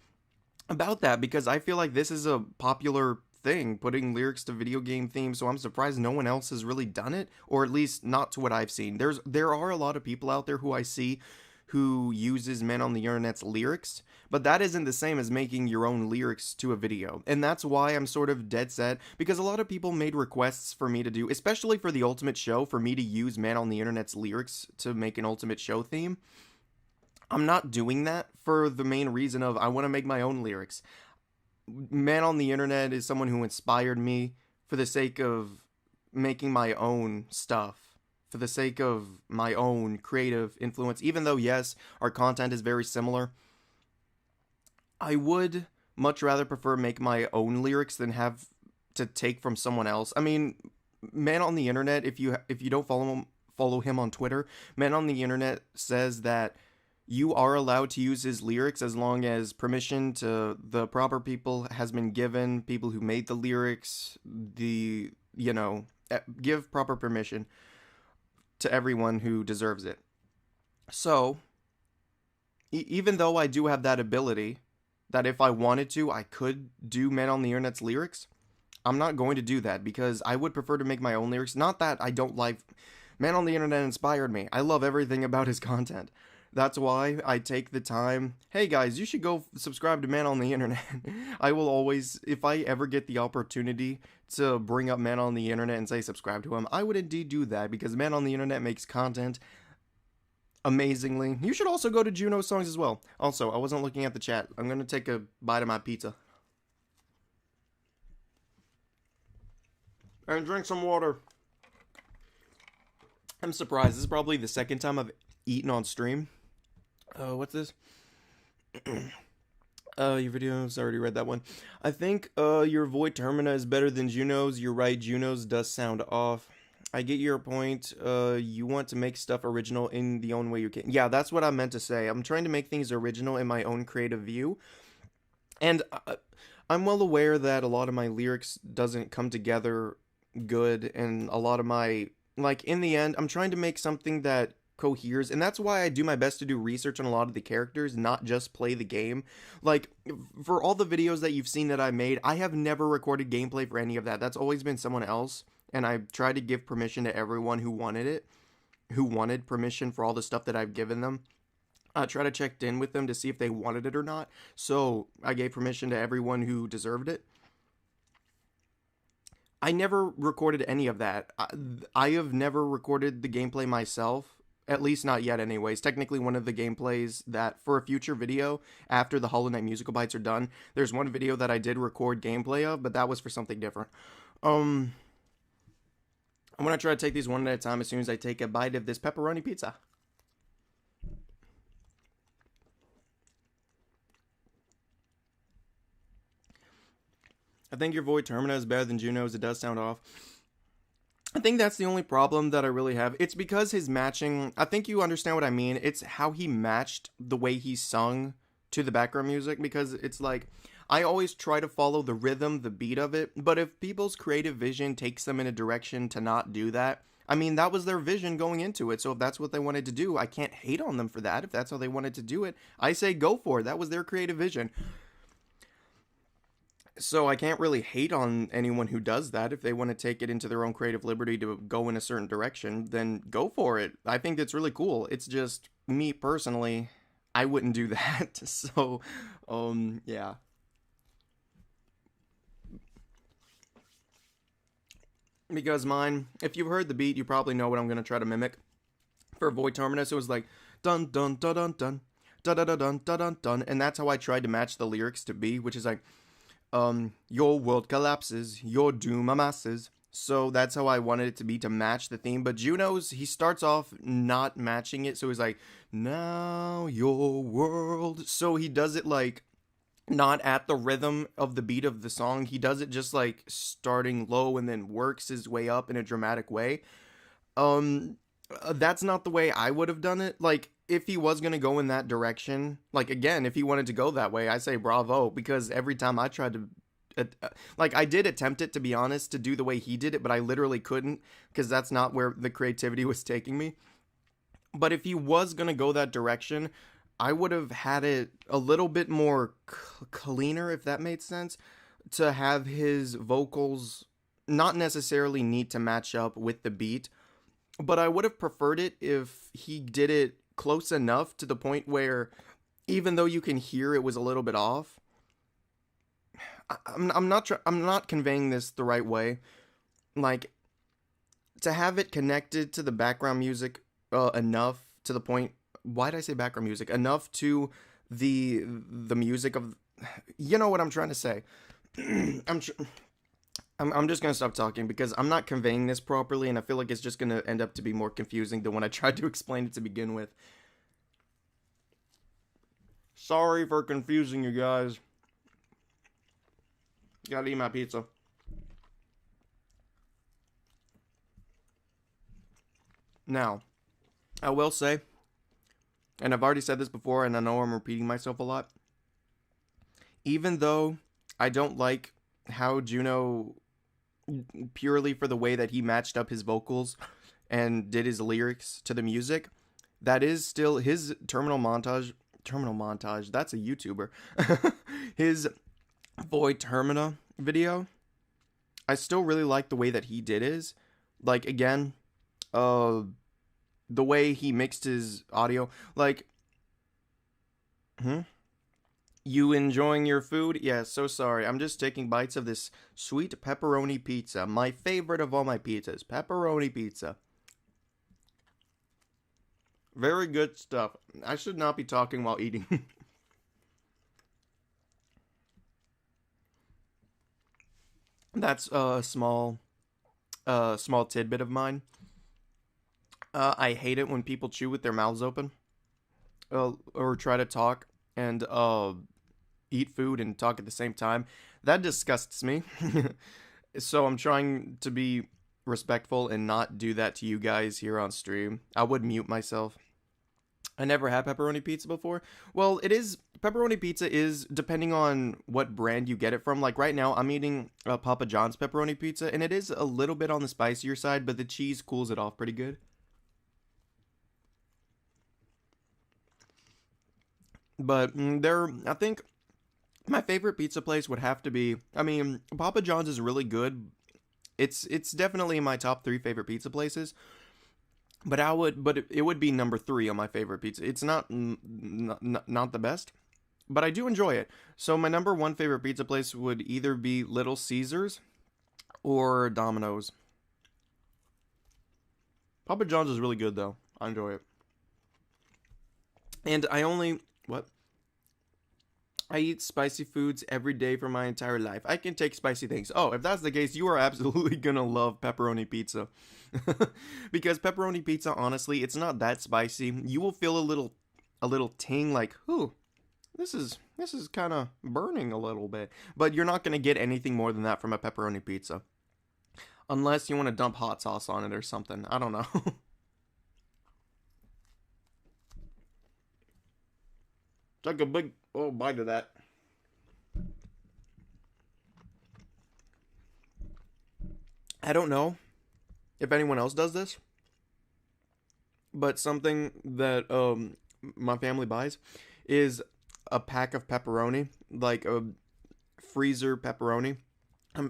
about that, because I feel like this is a popular thing, putting lyrics to video game themes. So I'm surprised no one else has really done it, or at least not to what I've seen. There are a lot of people out there who I see who uses Man on the Internet's lyrics, but that isn't the same as making your own lyrics to a video. And that's why I'm sort of dead set, because a lot of people made requests for me to do, especially for the Ultimate Show, for me to use Man on the Internet's lyrics to make an Ultimate Show theme. I'm not doing that for the main reason of I want to make my own lyrics. Man on the Internet is someone who inspired me for the sake of making my own stuff, for the sake of my own creative influence. Even though, yes, our content is very similar, I would much rather prefer make my own lyrics than have to take from someone else. I mean, Man on the Internet, if you don't follow him on Twitter, Man on the Internet says that you are allowed to use his lyrics as long as permission to the proper people has been given, people who made the lyrics, give proper permission to everyone who deserves it. So, even though I do have that ability, that if I wanted to, I could do Man on the Internet's lyrics, I'm not going to do that, because I would prefer to make my own lyrics. Not that I don't like... Man on the Internet inspired me. I love everything about his content. That's why I take the time. Hey guys, you should go subscribe to Man on the Internet. I will always, if I ever get the opportunity to bring up Man on the Internet and say subscribe to him, I would indeed do that, because Man on the Internet makes content amazingly. You should also go to Juno Songs as well. Also, I wasn't looking at the chat. I'm going to take a bite of my pizza. And drink some water. I'm surprised. This is probably the second time I've eaten on stream. What's this? Your videos, I already read that one. I think, your Void Termina is better than Juno's. You're right, Juno's does sound off. I get your point. You want to make stuff original in the own way you can. Yeah, that's what I meant to say. I'm trying to make things original in my own creative view. And I'm well aware that a lot of my lyrics doesn't come together good, and a lot of my, like, in the end, I'm trying to make something that coheres, and that's why I do my best to do research on a lot of the characters, not just play the game. Like, for all the videos that you've seen that I made, I have never recorded gameplay for any of that. That's always been someone else, and I try to give permission to everyone who wanted it, who wanted permission for all the stuff that I've given them. I try to check in with them to see if they wanted it or not, so I gave permission to everyone who deserved it. I never recorded any of that. I have never recorded the gameplay myself, At least not yet anyways. Technically one of the gameplays that for a future video after the Hollow Knight musical bites are done, there's one video that I did record gameplay of, but that was for something different. I'm gonna try to take these one at a time as soon as I take a bite of this pepperoni pizza. I think your Void Termina is better than Juno's. It does sound off. I think that's the only problem that I really have. It's because his matching, I think you understand what I mean. It's how he matched the way he sung to the background music, because it's like, I always try to follow the rhythm, the beat of it, but if people's creative vision takes them in a direction to not do that, I mean, that was their vision going into it, so if that's what they wanted to do, I can't hate on them for that. If that's how they wanted to do it, I say go for it. That was their creative vision. So I can't really hate on anyone who does that. If they want to take it into their own creative liberty to go in a certain direction, then go for it. I think that's really cool. It's just, me personally, I wouldn't do that. So, yeah. Because mine, if you've heard the beat, you probably know what I'm going to try to mimic. For Void Terminus, it was like, dun dun dun dun dun, dun dun dun dun dun dun dun, and that's how I tried to match the lyrics to be, which is like, your world collapses, your doom amasses. So that's how I wanted it to be, to match the theme. But Juno's, he starts off not matching it, so he's like, now your world. So he does it like not at the rhythm of the beat of the song. He does it just like starting low and then works his way up in a dramatic way. That's not the way I would have done it. Like, if he was going to go in that direction, like, again, if he wanted to go that way, I say bravo, because every time I tried to, like, I did attempt it, to be honest, to do the way he did it, but I literally couldn't, because that's not where the creativity was taking me. But if he was going to go that direction, I would have had it a little bit more cleaner, if that made sense, to have his vocals not necessarily need to match up with the beat, but I would have preferred it if he did it close enough to the point where, even though you can hear it was a little bit off, I'm not conveying this the right way. Like, to have it connected to the background music enough to the point. Why did I say background music? Enough to the music of, you know what I'm trying to say. I'm just gonna stop talking, because I'm not conveying this properly, and I feel like it's just gonna end up to be more confusing than when I tried to explain it to begin with. Sorry for confusing you guys. Gotta eat my pizza. Now, I will say, and I've already said this before, and I know I'm repeating myself a lot, even though I don't like how Juno, purely for the way that he matched up his vocals and did his lyrics to the music, that is still his terminal montage, that's a YouTuber, his Void Termina video, I still really like the way that he did his, like, again, the way he mixed his audio, like, you enjoying your food? Yeah, so sorry. I'm just taking bites of this sweet pepperoni pizza. My favorite of all my pizzas. Pepperoni pizza. Very good stuff. I should not be talking while eating. That's a small tidbit of mine. I hate it when people chew with their mouths open. Or try to talk and eat food and talk at the same time. That disgusts me. So I'm trying to be respectful and not do that to you guys here on stream. I would mute myself. I never had pepperoni pizza before. Well, pepperoni pizza is, depending on what brand you get it from. Like right now, I'm eating Papa John's pepperoni pizza, and it is a little bit on the spicier side, but the cheese cools it off pretty good. But I think my favorite pizza place would have to be, I mean, Papa John's is really good. It's definitely in my top 3 favorite pizza places. But it would be number 3 on my favorite pizza. It's not the best, but I do enjoy it. So my number 1 favorite pizza place would either be Little Caesars or Domino's. Papa John's is really good though. I enjoy it. And I eat spicy foods every day for my entire life. I can take spicy things. Oh, if that's the case, you are absolutely gonna love pepperoni pizza. Because pepperoni pizza, honestly, it's not that spicy. You will feel a little ting like, ooh, this is kind of burning a little bit. But you're not gonna get anything more than that from a pepperoni pizza. Unless you want to dump hot sauce on it or something. I don't know. Take a big bite of that. I don't know if anyone else does this, but something that my family buys is a pack of pepperoni, like a freezer pepperoni.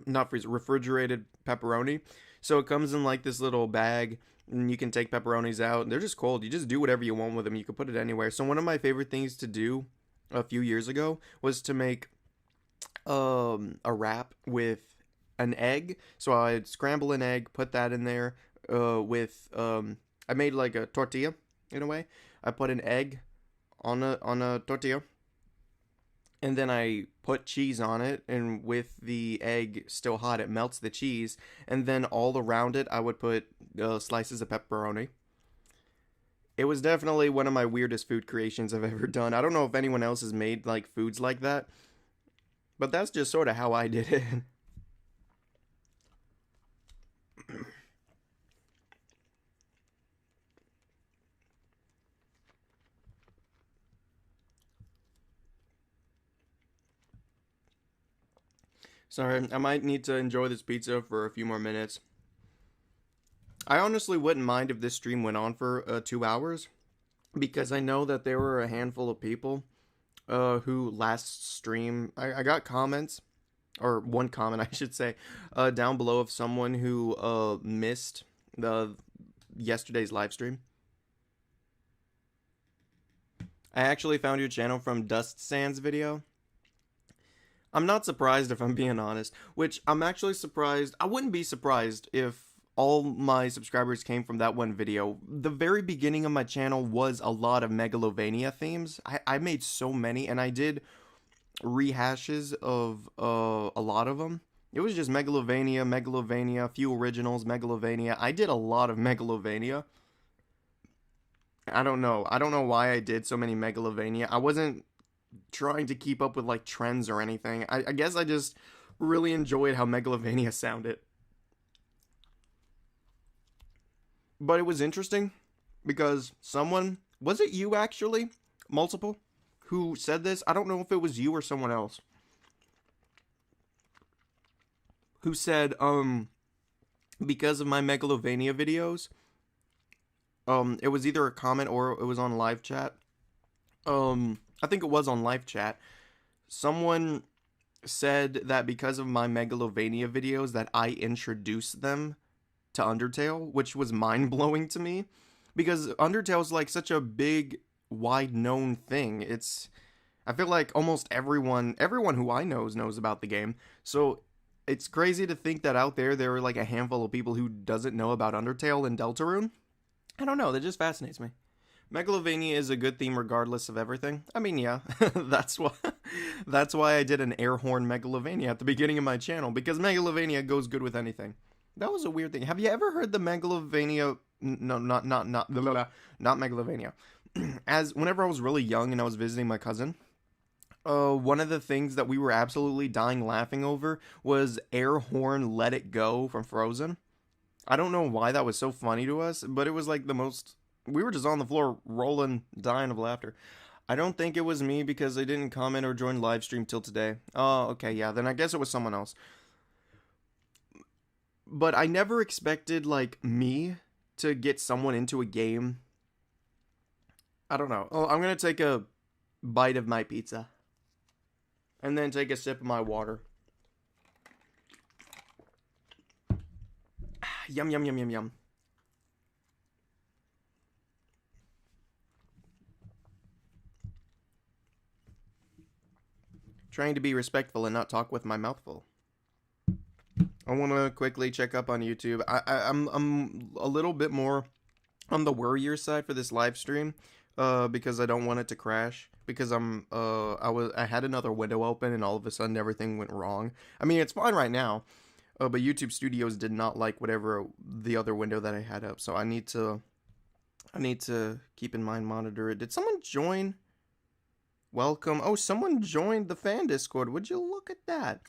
Not freezer, refrigerated pepperoni. So it comes in like this little bag, and you can take pepperonis out. And they're just cold. You just do whatever you want with them. You can put it anywhere. So one of my favorite things to do a few years ago was to make a wrap with an egg. So I'd scramble an egg, put that in there with I made like a tortilla in a way. I put an egg on a tortilla, and then I put cheese on it, and with the egg still hot, it melts the cheese, and then all around it, I would put slices of pepperoni. It was definitely one of my weirdest food creations I've ever done. I don't know if anyone else has made like foods like that, but that's just sort of how I did it. Sorry, I might need to enjoy this pizza for a few more minutes. I honestly wouldn't mind if this stream went on for 2 hours, because I know that there were a handful of people who last stream, I got comments, or one comment I should say, down below of someone who missed the yesterday's live stream. I actually found your channel from Dust Sands video. I'm not surprised, if I'm being honest, which I'm actually surprised. I wouldn't be surprised if all my subscribers came from that one video. The very beginning of my channel was a lot of Megalovania themes. I made so many, and I did rehashes of a lot of them. It was just Megalovania, a few originals, Megalovania. I did a lot of Megalovania. I don't know. I don't know why I did so many Megalovania. I wasn't trying to keep up with like trends or anything. I guess I just really enjoyed how Megalovania sounded. But it was interesting because someone, was it you actually? Multiple? Who said this? I don't know if it was you or someone else. Who said, because of my Megalovania videos, it was either a comment or it was on live chat. I think it was on live chat. Someone said that because of my Megalovania videos that I introduced them to Undertale, which was mind-blowing to me, because Undertale's like such a big, wide-known thing. I feel like almost everyone who I knows about the game. So it's crazy to think that out there are like a handful of people who doesn't know about Undertale and Deltarune. I don't know, that just fascinates me. Megalovania is a good theme regardless of everything. I mean, yeah, that's why I did an air horn Megalovania at the beginning of my channel, because Megalovania goes good with anything. That was a weird thing. Have you ever heard the Megalovania? No, not Megalovania. As whenever I was really young and I was visiting my cousin, one of the things that we were absolutely dying laughing over was air horn Let It Go from Frozen. I don't know why that was so funny to us, but it was like the most. We were just on the floor rolling, dying of laughter. I don't think it was me because I didn't comment or join live stream till today. Oh, okay, yeah, then I guess it was someone else. But I never expected, like, me to get someone into a game. I don't know. Oh, I'm gonna take a bite of my pizza. And then take a sip of my water. Yum, yum, yum, yum, yum. Trying to be respectful and not talk with my mouth full. I want to quickly check up on YouTube. I'm a little bit more on the worrier side for this live stream, because I don't want it to crash, because I had another window open and all of a sudden everything went wrong. I mean, it's fine right now. But YouTube Studios did not like whatever the other window that I had up, so I need to keep in mind, monitor it. Did someone join? Welcome. Oh, someone joined the fan Discord. Would you look at that?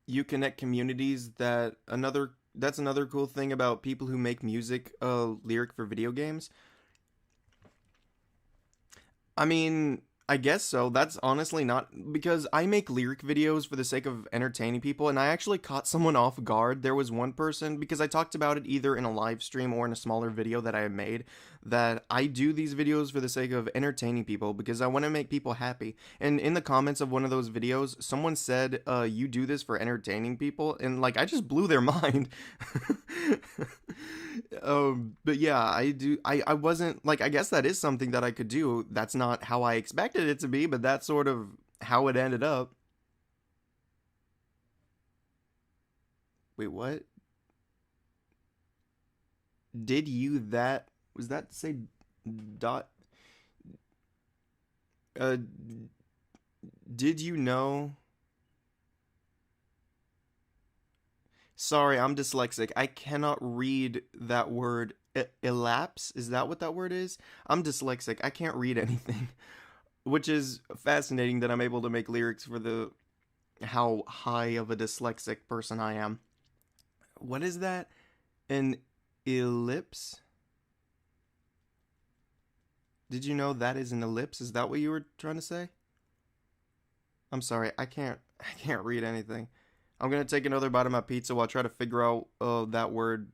You connect communities. That's another cool thing about people who make music, lyric for video games. I mean, I guess so. That's honestly not because I make lyric videos for the sake of entertaining people, and I actually caught someone off guard. There was one person, because I talked about it either in a live stream or in a smaller video that I had made, that I do these videos for the sake of entertaining people because I want to make people happy. And in the comments of one of those videos, someone said, you do this for entertaining people, and like I just blew their mind. But yeah, I do. I wasn't like, I guess that is something that I could do. That's not how I expected it to be, but that's sort of how it ended up. Wait, what? Did you that? Was that say dot? Uh, did you know? Sorry, I'm dyslexic. I cannot read that word. Elapse? Is that what that word is? I'm dyslexic. I can't read anything. Which is fascinating that I'm able to make lyrics for the how high of a dyslexic person I am. What is that? An ellipse? Did you know that is an ellipse? Is that what you were trying to say? I'm sorry. I can't read anything. I'm gonna take another bite of my pizza while I try to figure out that word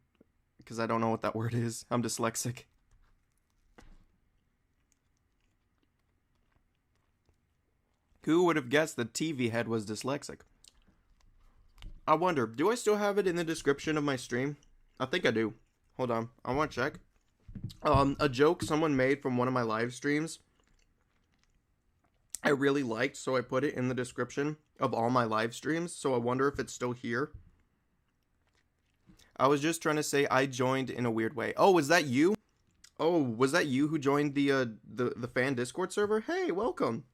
because I don't know what that word is. I'm dyslexic. Who would have guessed that TV Head was dyslexic? I wonder, do I still have it in the description of my stream? I think I do. Hold on, I want to check. A joke someone made from one of my live streams I really liked, so I put it in the description of all my live streams, so I wonder if it's still here. I was just trying to say I joined in a weird way. Oh, was that you? Oh, was that you who joined the fan Discord server? Hey, welcome.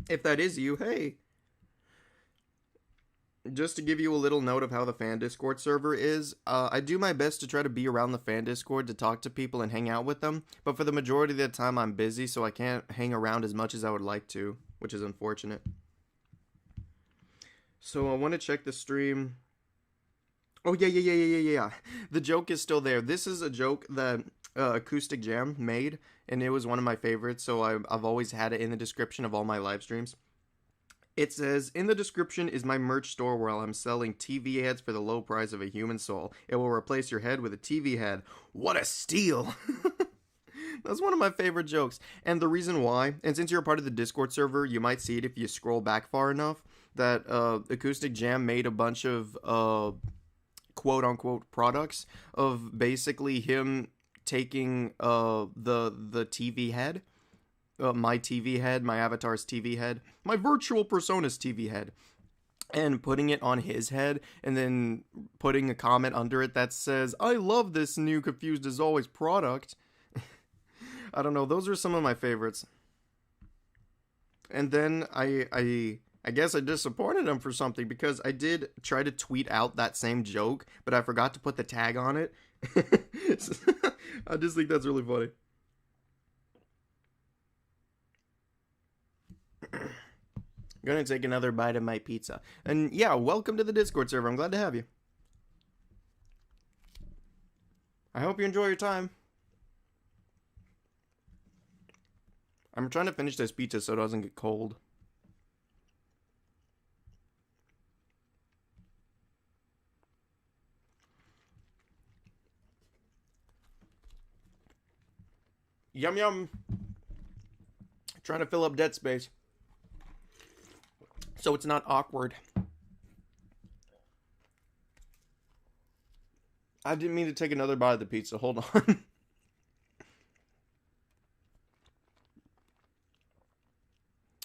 If that is you, hey. Just to give you a little note of how the fan Discord server is, I do my best to try to be around the fan Discord to talk to people and hang out with them, but for the majority of the time I'm busy, so I can't hang around as much as I would like to, which is unfortunate. So I want to check the stream. Oh, yeah. The joke is still there. This is a joke that AcousticJamm made, and it was one of my favorites, so I've always had it in the description of all my live streams. It says, in the description is my merch store where I'm selling TV heads for the low price of a human soul. It will replace your head with a TV head. What a steal! That's one of my favorite jokes. And the reason why, and since you're a part of the Discord server, you might see it if you scroll back far enough, that AcousticJamm made a bunch of quote-unquote products of basically him taking the TV head, my TV head, my avatar's TV head, my virtual persona's TV head, and putting it on his head, and then putting a comment under it that says, I love this new Confused as Always product. I don't know, those are some of my favorites. And then I guess I disappointed him for something, because I did try to tweet out that same joke, but I forgot to put the tag on it. I just think that's really funny. I'm gonna take another bite of my pizza. And yeah, welcome to the Discord server. I'm glad to have you. I hope you enjoy your time. I'm trying to finish this pizza so it doesn't get cold. Yum yum. Trying to fill up dead space so it's not awkward. I didn't mean to take another bite of the pizza. Hold on.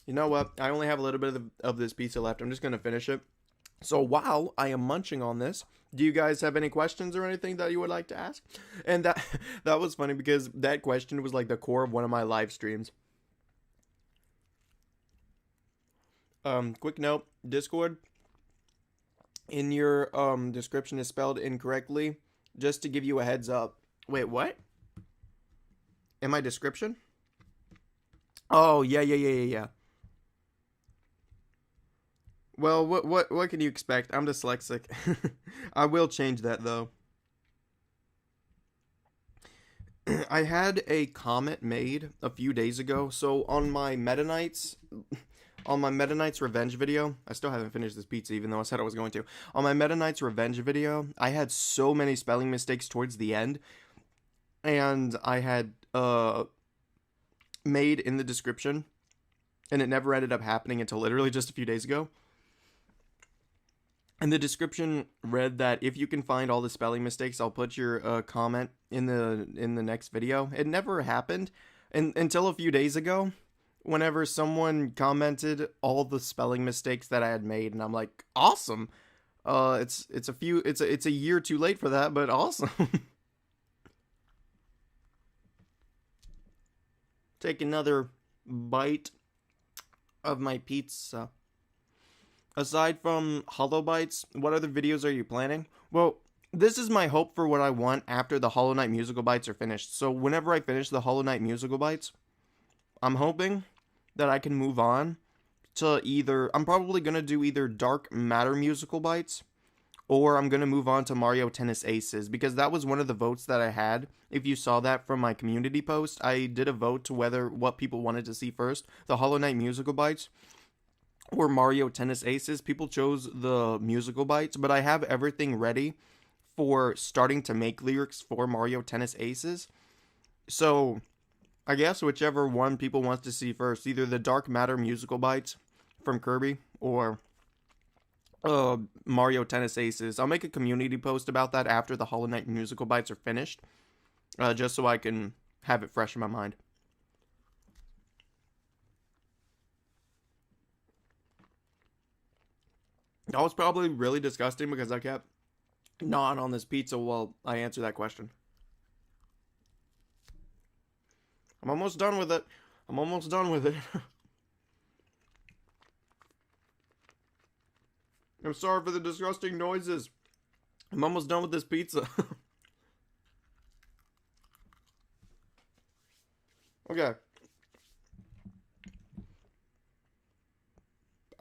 You know what? I only have a little bit of this pizza left. I'm just going to finish it. So while I am munching on this, do you guys have any questions or anything that you would like to ask? And that that was funny because that question was like the core of one of my live streams. Quick note, Discord, in your description is spelled incorrectly, just to give you a heads up. Wait, what? In my description? Oh, yeah. Well, what can you expect? I'm dyslexic. I will change that though. I had a comment made a few days ago. So on my Meta Knights, Revenge video, I still haven't finished this pizza even though I said I was going to. On my Meta Knights Revenge video, I had so many spelling mistakes towards the end, and I had made in the description, and it never ended up happening until literally just a few days ago. And the description read that if you can find all the spelling mistakes, I'll put your comment in the next video. It never happened until a few days ago, whenever someone commented all the spelling mistakes that I had made, and I'm like, awesome. It's a year too late for that, but awesome. Take another bite of my pizza. Aside from Hollow Bites, what other videos are you planning? Well, this is my hope for what I want after the Hollow Knight musical bites are finished. So whenever I finish the Hollow Knight musical bites, I'm hoping that I can move on to I'm probably going to do either Dark Matter musical bites, or I'm going to move on to Mario Tennis Aces, because that was one of the votes that I had. If you saw that from my community post, I did a vote to what people wanted to see first, the Hollow Knight musical bites or Mario Tennis Aces. People chose the musical bites, but I have everything ready for starting to make lyrics for Mario Tennis Aces. So I guess whichever one people want to see first, either the Dark Matter musical bites from Kirby or Mario Tennis Aces. I'll make a community post about that after the Hollow Knight musical bites are finished, just so I can have it fresh in my mind. That was probably really disgusting because I kept gnawing on this pizza while I answer that question. I'm almost done with it. I'm sorry for the disgusting noises. I'm almost done with this pizza. Okay.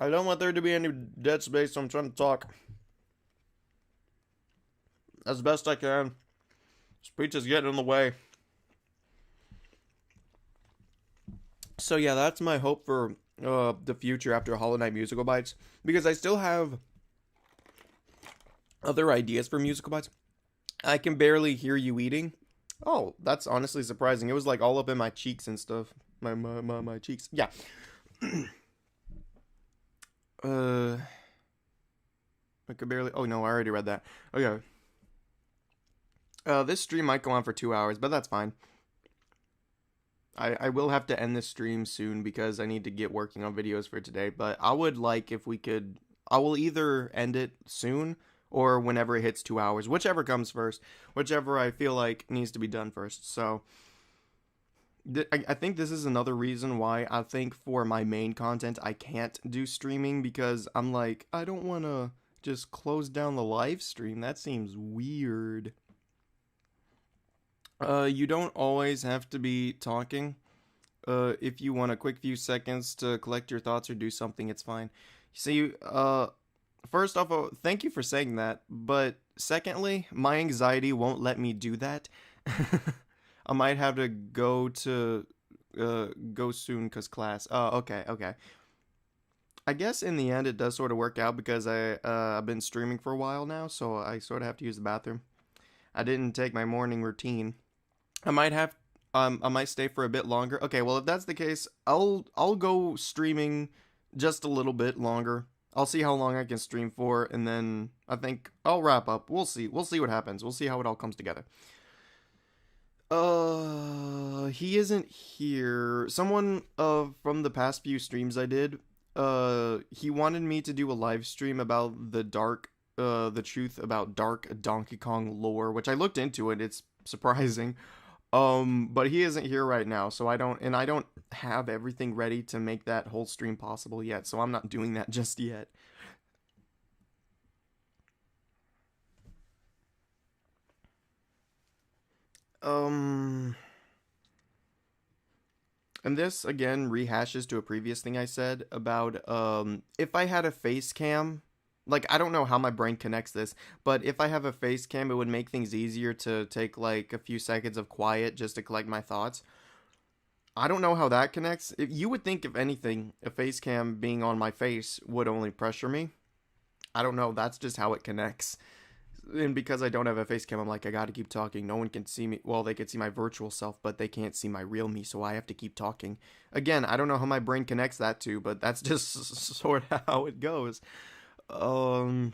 I don't want there to be any dead space, so I'm trying to talk as best I can. This pizza's getting in the way. So yeah, that's my hope for the future after Hollow Knight musical bites, because I still have other ideas for musical bites. I can barely hear you eating. Oh, that's honestly surprising. It was like all up in my cheeks and stuff. My cheeks. Yeah. I could barely. Oh no, I already read that. Okay. This stream might go on for 2 hours, but that's fine. I will have to end this stream soon because I need to get working on videos for today. But I would like if we could. I will either end it soon or whenever it hits 2 hours, whichever comes first, whichever I feel like needs to be done first. So I think this is another reason why I think for my main content I can't do streaming, because I'm like, I don't want to just close down the live stream. That seems weird. You don't always have to be talking. If you want a quick few seconds to collect your thoughts or do something, it's fine. See, first off, thank you for saying that. But secondly, my anxiety won't let me do that. I might have to go soon because class. Oh, okay. I guess in the end it does sort of work out because I've been streaming for a while now, so I sort of have to use the bathroom. I didn't take my morning routine. I might stay for a bit longer. Okay, well if that's the case, I'll go streaming just a little bit longer. I'll see how long I can stream for, and then I think I'll wrap up. We'll see what happens. We'll see how it all comes together. He isn't here. Someone from the past few streams I did he wanted me to do a live stream about the truth about dark Donkey Kong lore, which I looked into it. It's surprising. But he isn't here right now, so I don't have everything ready to make that whole stream possible yet, so I'm not doing that just yet. And this again rehashes to a previous thing I said about if I had a face cam, like I don't know how my brain connects this, but if I have a face cam, it would make things easier to take like a few seconds of quiet just to collect my thoughts. I don't know how that connects. You would think, if anything, a face cam being on my face would only pressure me. I don't know. That's just how it connects. And because I don't have a face cam, I'm like, I gotta keep talking. No one can see me. Well, they can see my virtual self, but they can't see my real me, so I have to keep talking. Again, I don't know how my brain connects that to, but that's just sort of how it goes. I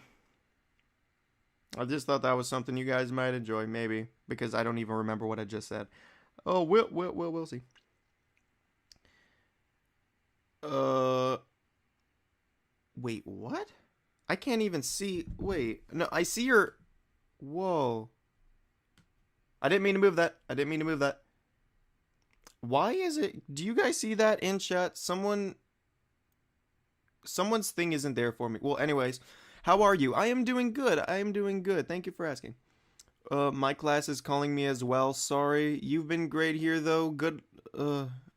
just thought that was something you guys might enjoy, maybe, because I don't even remember what I just said. Oh, we'll see. Wait, what? I can't even see. Wait, no, I see your. Whoa. I didn't mean to move that. I didn't mean to move that. Why is it? Do you guys see that in chat? Someone's thing isn't there for me. Well, anyways, how are you? I am doing good. I am doing good. Thank you for asking. My class is calling me as well. Sorry. You've been great here, though. Good.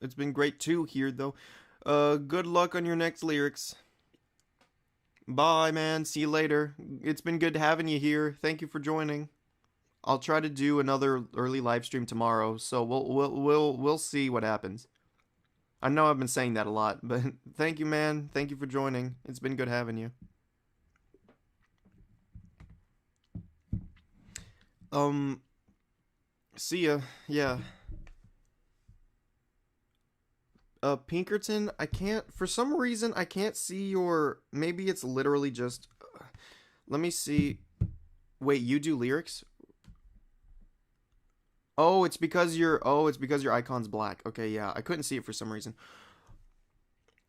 It's been great too here, though. Good luck on your next lyrics. Bye, man. See you later. It's been good having you here. Thank you for joining. I'll try to do another early live stream tomorrow, so we'll see what happens. I know I've been saying that a lot, but thank you, man. Thank you for joining. It's been good having you. See ya. Yeah. Pinkerton, I can't, for some reason, I can't see your, maybe it's literally just, let me see. Wait, you do lyrics? Oh, it's because your icon's black. Okay, yeah, I couldn't see it for some reason.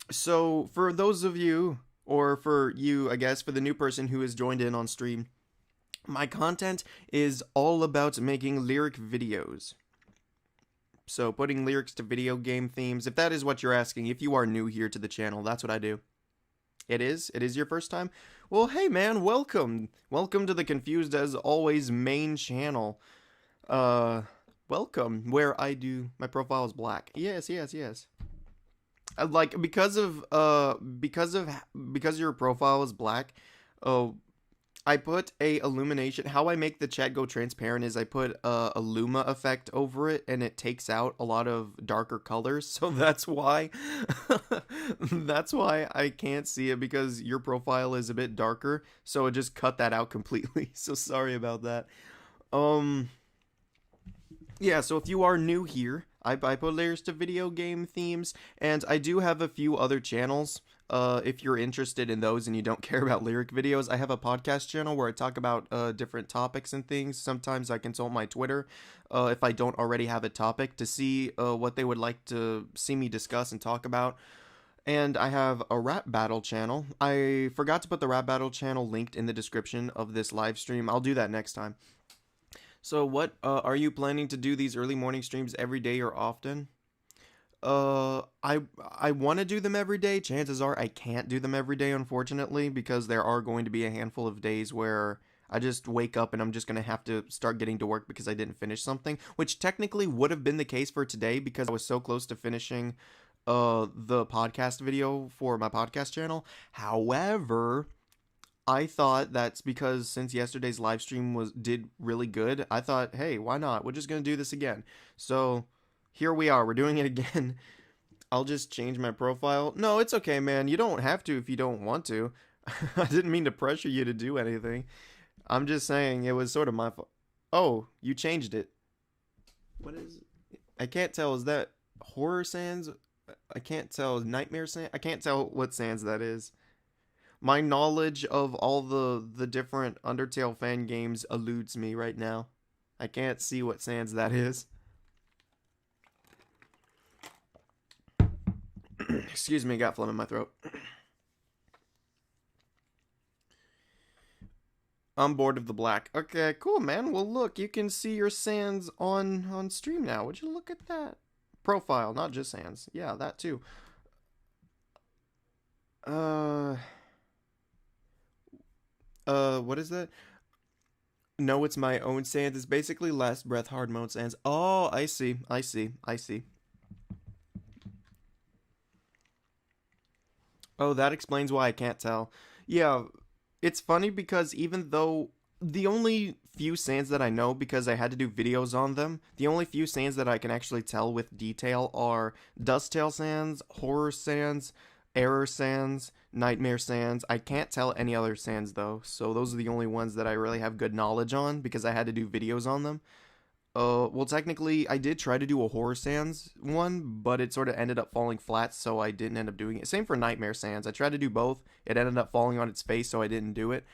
So, for those of you, or for you, I guess, for the new person who has joined in on stream, my content is all about making lyric videos. So putting lyrics to video game themes, if that is what you're asking, if you are new here to the channel, that's what I do. It is your first time? Well, hey man, welcome. Welcome to the Confused as Always main channel. Welcome, where I do, my profile is black. Yes. Like, because your profile is black, I put a illumination. How I make the chat go transparent is I put a luma effect over it, and it takes out a lot of darker colors. So that's why I can't see it, because your profile is a bit darker. So it just cut that out completely. So sorry about that. Yeah, so if you are new here, I put layers to video game themes, and I do have a few other channels. If you're interested in those and you don't care about lyric videos, I have a podcast channel where I talk about different topics and things. Sometimes I consult my Twitter if I don't already have a topic, to see what they would like to see me discuss and talk about. And I have a rap battle channel. I forgot to put the rap battle channel linked in the description of this live stream. I'll do that next time. So what, are you planning to do these early morning streams every day or often? I want to do them every day. Chances are I can't do them every day, unfortunately, because there are going to be a handful of days where I just wake up and I'm just going to have to start getting to work because I didn't finish something, which technically would have been the case for today because I was so close to finishing the podcast video for my podcast channel. However, I thought that's because since yesterday's live stream did really good, I thought, hey, why not? We're just going to do this again. So here we are. We're doing it again. I'll just change my profile. No, it's okay, man. You don't have to if you don't want to. I didn't mean to pressure you to do anything. I'm just saying it was sort of my fault. Oh, you changed it. What is it? I can't tell. Is that horror sans? I can't tell. Nightmare sans? I can't tell what sans that is. My knowledge of all the different Undertale fan games eludes me right now. I can't see what sans that is. Excuse me, got phlegm in my throat. I'm bored of the black. Okay, cool, man. Well, look, you can see your sands on stream now. Would you look at that? Profile, not just sands. Yeah, that too. Uh, what is that? No, it's my own sands. It's basically last breath hard mode sands. Oh, I see. I see. I see. Oh, that explains why I can't tell. Yeah, it's funny because even though the only few sands that I know, because I had to do videos on them, the only few sands that I can actually tell with detail are Dusttail sands, Horror sands, Error sands, Nightmare sands. I can't tell any other sands though, so those are the only ones that I really have good knowledge on because I had to do videos on them. Well, technically, I did try to do a Horror Sands one, but it sort of ended up falling flat, so I didn't end up doing it. Same for Nightmare Sands. I tried to do both. It ended up falling on its face, so I didn't do it.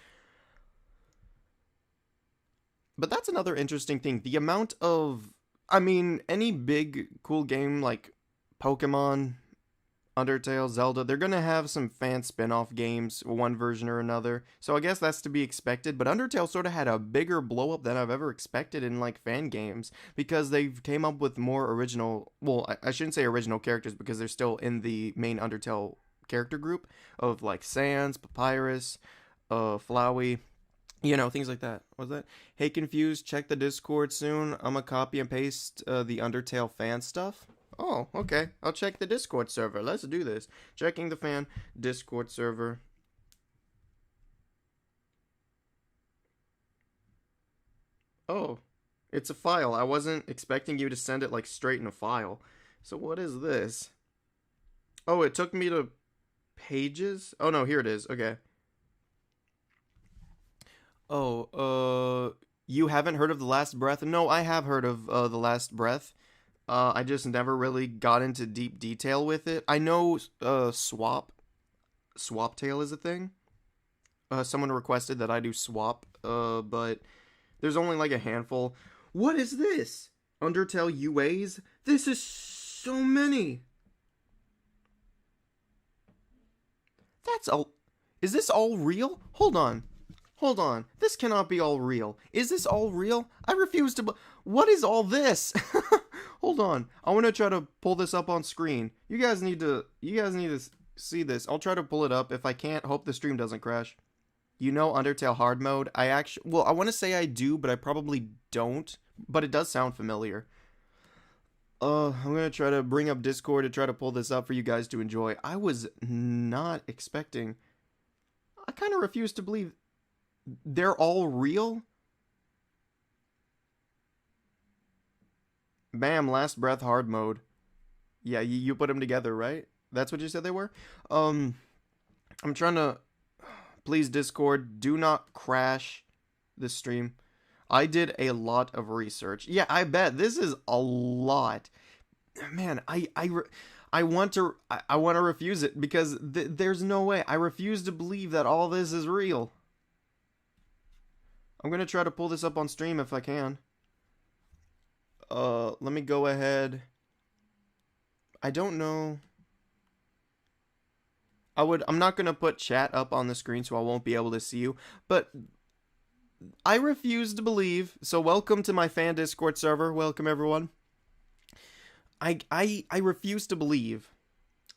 But that's another interesting thing. The amount of, I mean, any big cool game like Pokemon, Undertale, Zelda, they're gonna have some fan spin-off games, one version or another. So I guess that's to be expected, but Undertale sort of had a bigger blow up than I've ever expected in like fan games because they've came up with more original, well, I shouldn't say original characters because they're still in the main Undertale character group of like Sans, Papyrus, Flowey, things like that. What's that? Hey, Confused, check the Discord soon. I'm gonna copy and paste the Undertale fan stuff. Oh, okay. I'll check the Discord server. Let's do this. Checking the fan Discord server. Oh, it's a file. I wasn't expecting you to send it like straight in a file. So what is this? Oh, it took me to pages? Oh no, here it is. Okay. Oh, you haven't heard of The Last Breath? No, I have heard of The Last Breath. I just never really got into deep detail with it. I know Swap Tail is a thing. Someone requested that I do Swap, but there's only like a handful. What is this? Undertale UAs? This is so many. That's all. Is this all real? Hold on. Hold on. This cannot be all real. Is this all real? I refuse to. What is all this? Hold on. I want to try to pull this up on screen. You guys need to see this. I'll try to pull it up. If I can't, hope the stream doesn't crash. You know Undertale hard mode? I want to say I do, but I probably don't. But it does sound familiar. I'm going to try to bring up Discord to try to pull this up for you guys to enjoy. I was not expecting. I kind of refuse to believe they're all real. Bam, Last Breath hard mode. Yeah, you put them together, right? That's what you said they were? I'm trying to... Please, Discord, do not crash this stream. I did a lot of research. Yeah, I bet. This is a lot. Man, I want to refuse it because there's no way. I refuse to believe that all this is real. I'm going to try to pull this up on stream if I can. Let me go ahead. I don't know. I'm not going to put chat up on the screen so I won't be able to see you, but I refuse to believe. So welcome to my fan Discord server. Welcome everyone. I refuse to believe.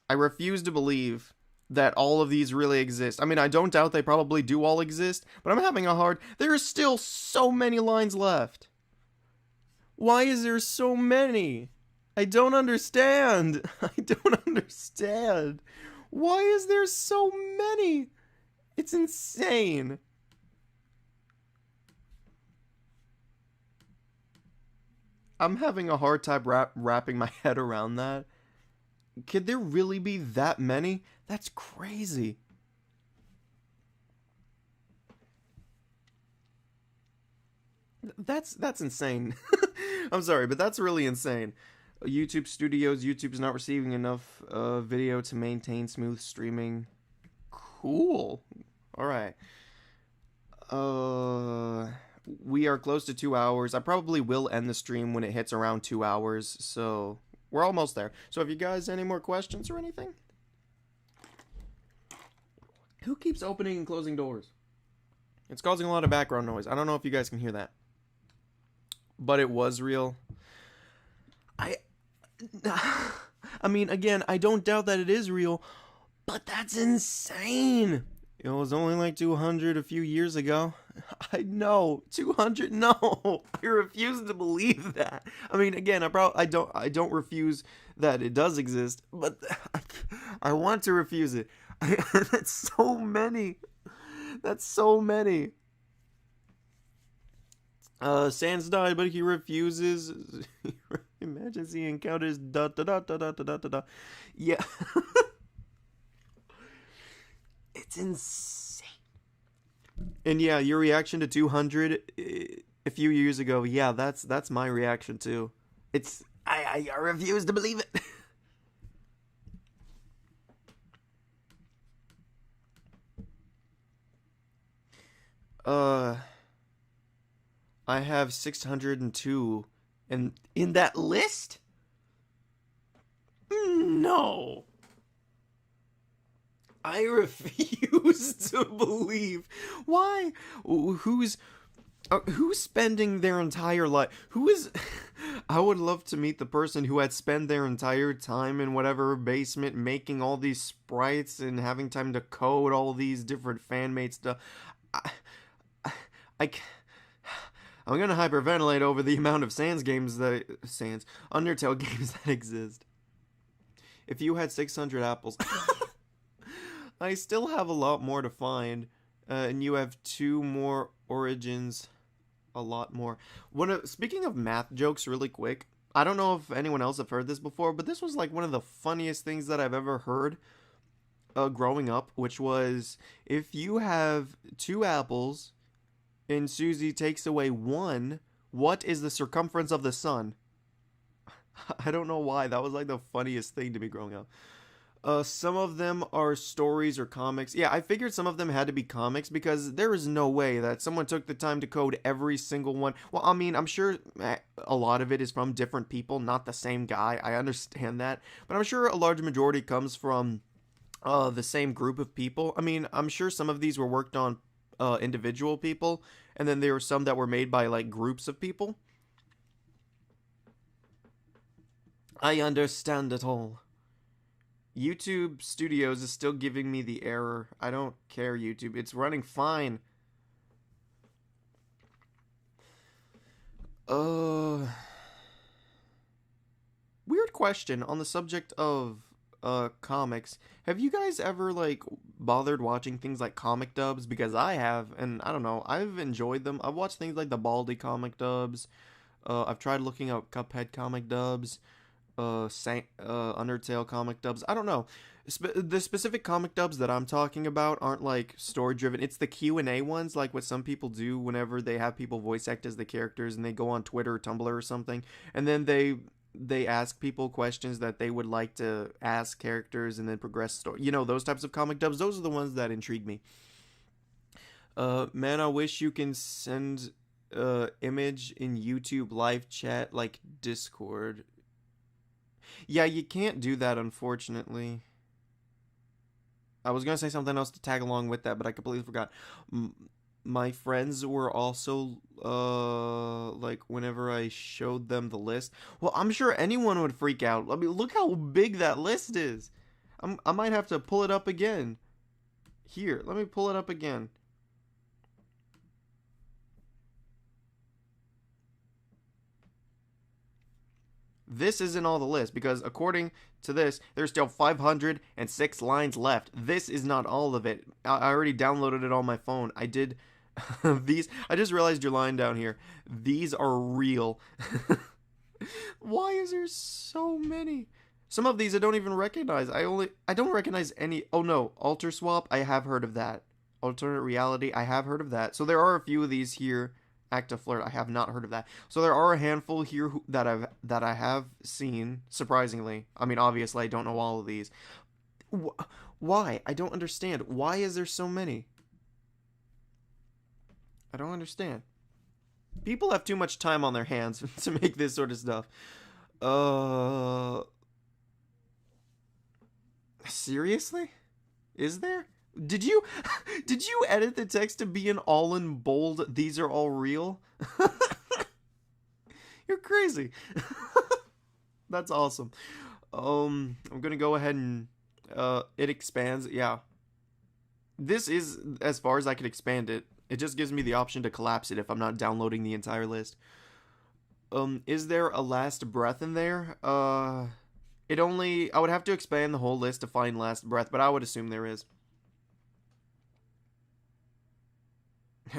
I refuse to believe that all of these really exist. I mean, I don't doubt they probably do all exist, but I'm having a hard... There are still so many lines left. Why is there so many? I don't understand. I don't understand. Why is there so many? It's insane. I'm having a hard time wrapping my head around that. Could there really be that many? That's crazy. That's insane. I'm sorry, but that's really insane. YouTube Studios, YouTube's not receiving enough video to maintain smooth streaming. Cool. All right. We are close to 2 hours. I probably will end the stream when it hits around 2 hours, so we're almost there. So if you guys any more questions or anything? Who keeps opening and closing doors? It's causing a lot of background noise. I don't know if you guys can hear that. But it was real. I mean, again, I don't doubt that it is real, but that's insane. It was only like 200 a few years ago. I know, 200. No, I refuse to believe that. I mean, again, I don't refuse that it does exist, but I want to refuse it. That's so many. That's so many. Sans died, but he refuses. Imagine he encounters da da da da da da da da. Yeah. It's insane. And yeah, your reaction to 200 a few years ago, yeah, that's my reaction too. It's I refuse to believe it. I have 602 and in that list? No. I refuse to believe. Why? Who's spending their entire life? Who is? I would love to meet the person who had spent their entire time in whatever basement making all these sprites and having time to code all these different fan-made stuff. I'm gonna hyperventilate over the amount of Undertale games that exist. If you had 600 apples, I still have a lot more to find, and you have 2 more origins, a lot more. Speaking of math jokes, really quick, I don't know if anyone else have heard this before, but this was like one of the funniest things that I've ever heard growing up, which was if you have 2 apples and Susie takes away 1, what is the circumference of the sun? I don't know why. That was like the funniest thing to me growing up. Some of them are stories or comics. Yeah, I figured some of them had to be comics because there is no way that someone took the time to code every single one. Well, I mean, I'm sure a lot of it is from different people, not the same guy. I understand that. But I'm sure a large majority comes from the same group of people. I mean, I'm sure some of these were worked on individual people, and then there were some that were made by like groups of people. I understand it all. YouTube Studios is still giving me the error. I don't care, YouTube. It's running fine. Weird question on the subject of comics. Have you guys ever like bothered watching things like comic dubs? Because I have, and I don't know, I've enjoyed them. I've watched things like the Baldy comic dubs. I've tried looking up Cuphead comic dubs. Undertale comic dubs. I don't know. The specific comic dubs that I'm talking about aren't like story driven. It's the Q&A ones, like what some people do whenever they have people voice act as the characters and they go on Twitter or Tumblr or something, and then they ask people questions that they would like to ask characters and then progress story. You know, those types of comic dubs. Those are the ones that intrigue me. Man, I wish you can send image in YouTube live chat like Discord. Yeah, you can't do that, unfortunately. I was gonna say something else to tag along with that, but I completely forgot. My friends were also, like, whenever I showed them the list. Well, I'm sure anyone would freak out. I mean, look how big that list is. I might have to pull it up again. Here, let me pull it up again. This isn't all the list, because according to this, there's still 506 lines left. This is not all of it. I already downloaded it on my phone. I did these. I just realized your line down here. These are real. Why is there so many? Some of these I don't even recognize. I don't recognize any. Oh no, Alter Swap, I have heard of that. Alternate Reality, I have heard of that. So there are a few of these here. Active Flirt, I have not heard of that. So there are a handful here that I have seen, surprisingly. I mean, obviously I don't know all of these. Why? I don't understand. Why is there so many? I don't understand. People have too much time on their hands to make this sort of stuff. Seriously? Is there? Did you did you edit the text to be all in bold? These are all real? You're crazy. That's awesome. I'm gonna go ahead and it expands. Yeah. This is as far as I can expand it. It just gives me the option to collapse it if I'm not downloading the entire list. Is there a last breath in there? I would have to expand the whole list to find last breath, but I would assume there is.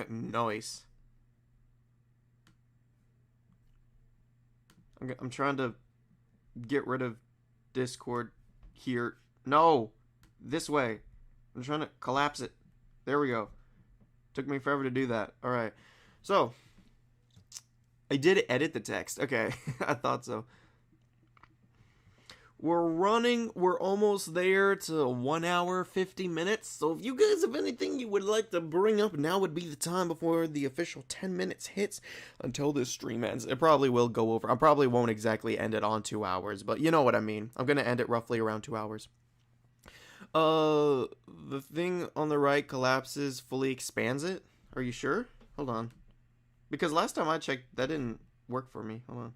Nice. I'm trying to get rid of Discord here. No! This way. I'm trying to collapse it. There we go. Took me forever to do that. Alright. So, I did edit the text. Okay, I thought so. We're almost there to 1 hour, 50 minutes. So if you guys have anything you would like to bring up, now would be the time before the official 10 minutes hits until this stream ends. It probably will go over. I probably won't exactly end it on 2 hours, but you know what I mean. I'm going to end it roughly around 2 hours. The thing on the right collapses, fully expands it. Are you sure? Hold on. Because last time I checked, that didn't work for me. Hold on.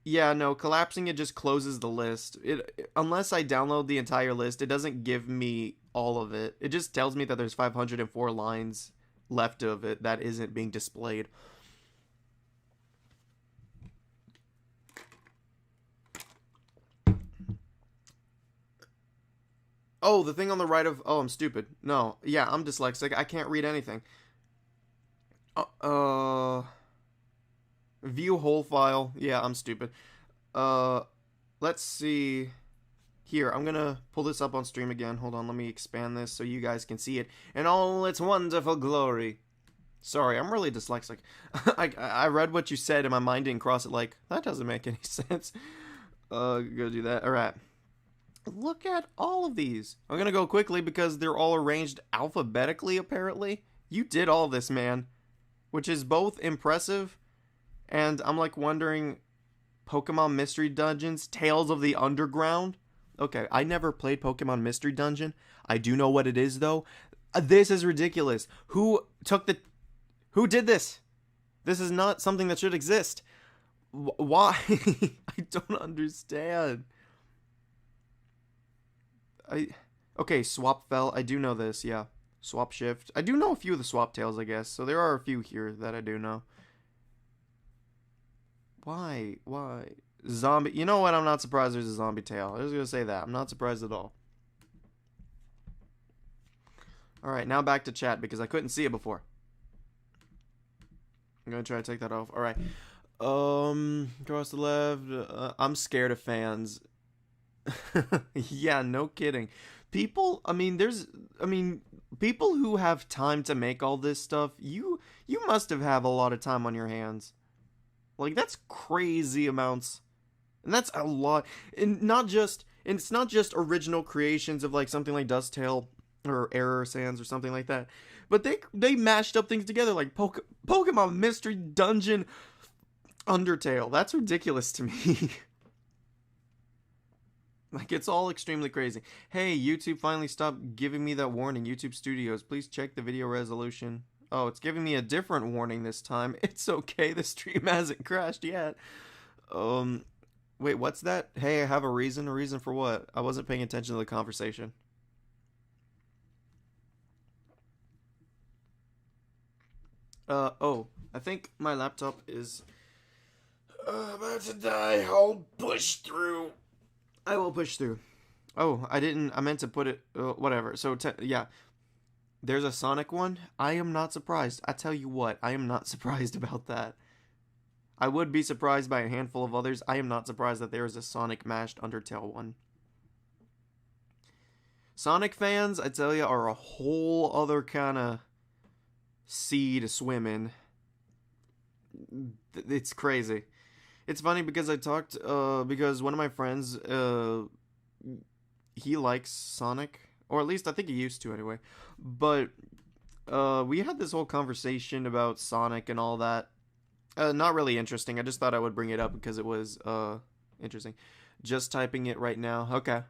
Yeah, no, collapsing it just closes the list. Unless I download the entire list, it doesn't give me all of it. It just tells me that there's 504 lines left of it that isn't being displayed. Oh, the thing on the right of... Oh, I'm stupid. No, yeah, I'm dyslexic. I can't read anything. View whole file. Yeah, I'm stupid. Let's see. Here, I'm gonna pull this up on stream again. Hold on, let me expand this so you guys can see it in all its wonderful glory. Sorry, I'm really dyslexic. I read what you said and my mind didn't cross it like, that doesn't make any sense. Go do that. Alright. Look at all of these. I'm gonna go quickly because they're all arranged alphabetically, apparently. You did all this, man. Which is both impressive, and I'm like wondering, Pokemon Mystery Dungeons, Tales of the Underground? Okay, I never played Pokemon Mystery Dungeon. I do know what it is, though. This is ridiculous. Who did this? This is not something that should exist. Why? I don't understand. Okay, Swap Fell. I do know this, yeah. Swap Shift. I do know a few of the Swap Tails, I guess. So there are a few here that I do know. Why? Zombie. You know what? I'm not surprised there's a zombie tail. I was going to say that. I'm not surprised at all. Alright, now back to chat because I couldn't see it before. I'm going to try to take that off. Alright. Across the left. I'm scared of fans. Yeah, no kidding. People who have time to make all this stuff, you must have a lot of time on your hands. Like, that's crazy amounts. And that's a lot. And it's not just original creations of like something like Dusttail or Error Sands or something like that. But they mashed up things together like Pokemon Mystery Dungeon Undertale. That's ridiculous to me. Like, it's all extremely crazy. Hey, YouTube finally stopped giving me that warning. YouTube Studios, please check the video resolution. Oh, it's giving me a different warning this time. It's okay, the stream hasn't crashed yet. Wait, what's that? Hey, I have a reason. A reason for what? I wasn't paying attention to the conversation. Oh, I think my laptop is about to die. I'll push through. I will push through. Oh, I meant to put it, whatever. So, yeah. There's a Sonic one. I am not surprised. I tell you what, I am not surprised about that. I would be surprised by a handful of others. I am not surprised that there is a Sonic mashed Undertale one. Sonic fans, I tell you, are a whole other kind of sea to swim in. It's crazy. It's funny because because one of my friends, he likes Sonic, or at least I think he used to anyway, but, we had this whole conversation about Sonic and all that. Not really interesting, I just thought I would bring it up because it was, interesting. Just typing it right now, okay.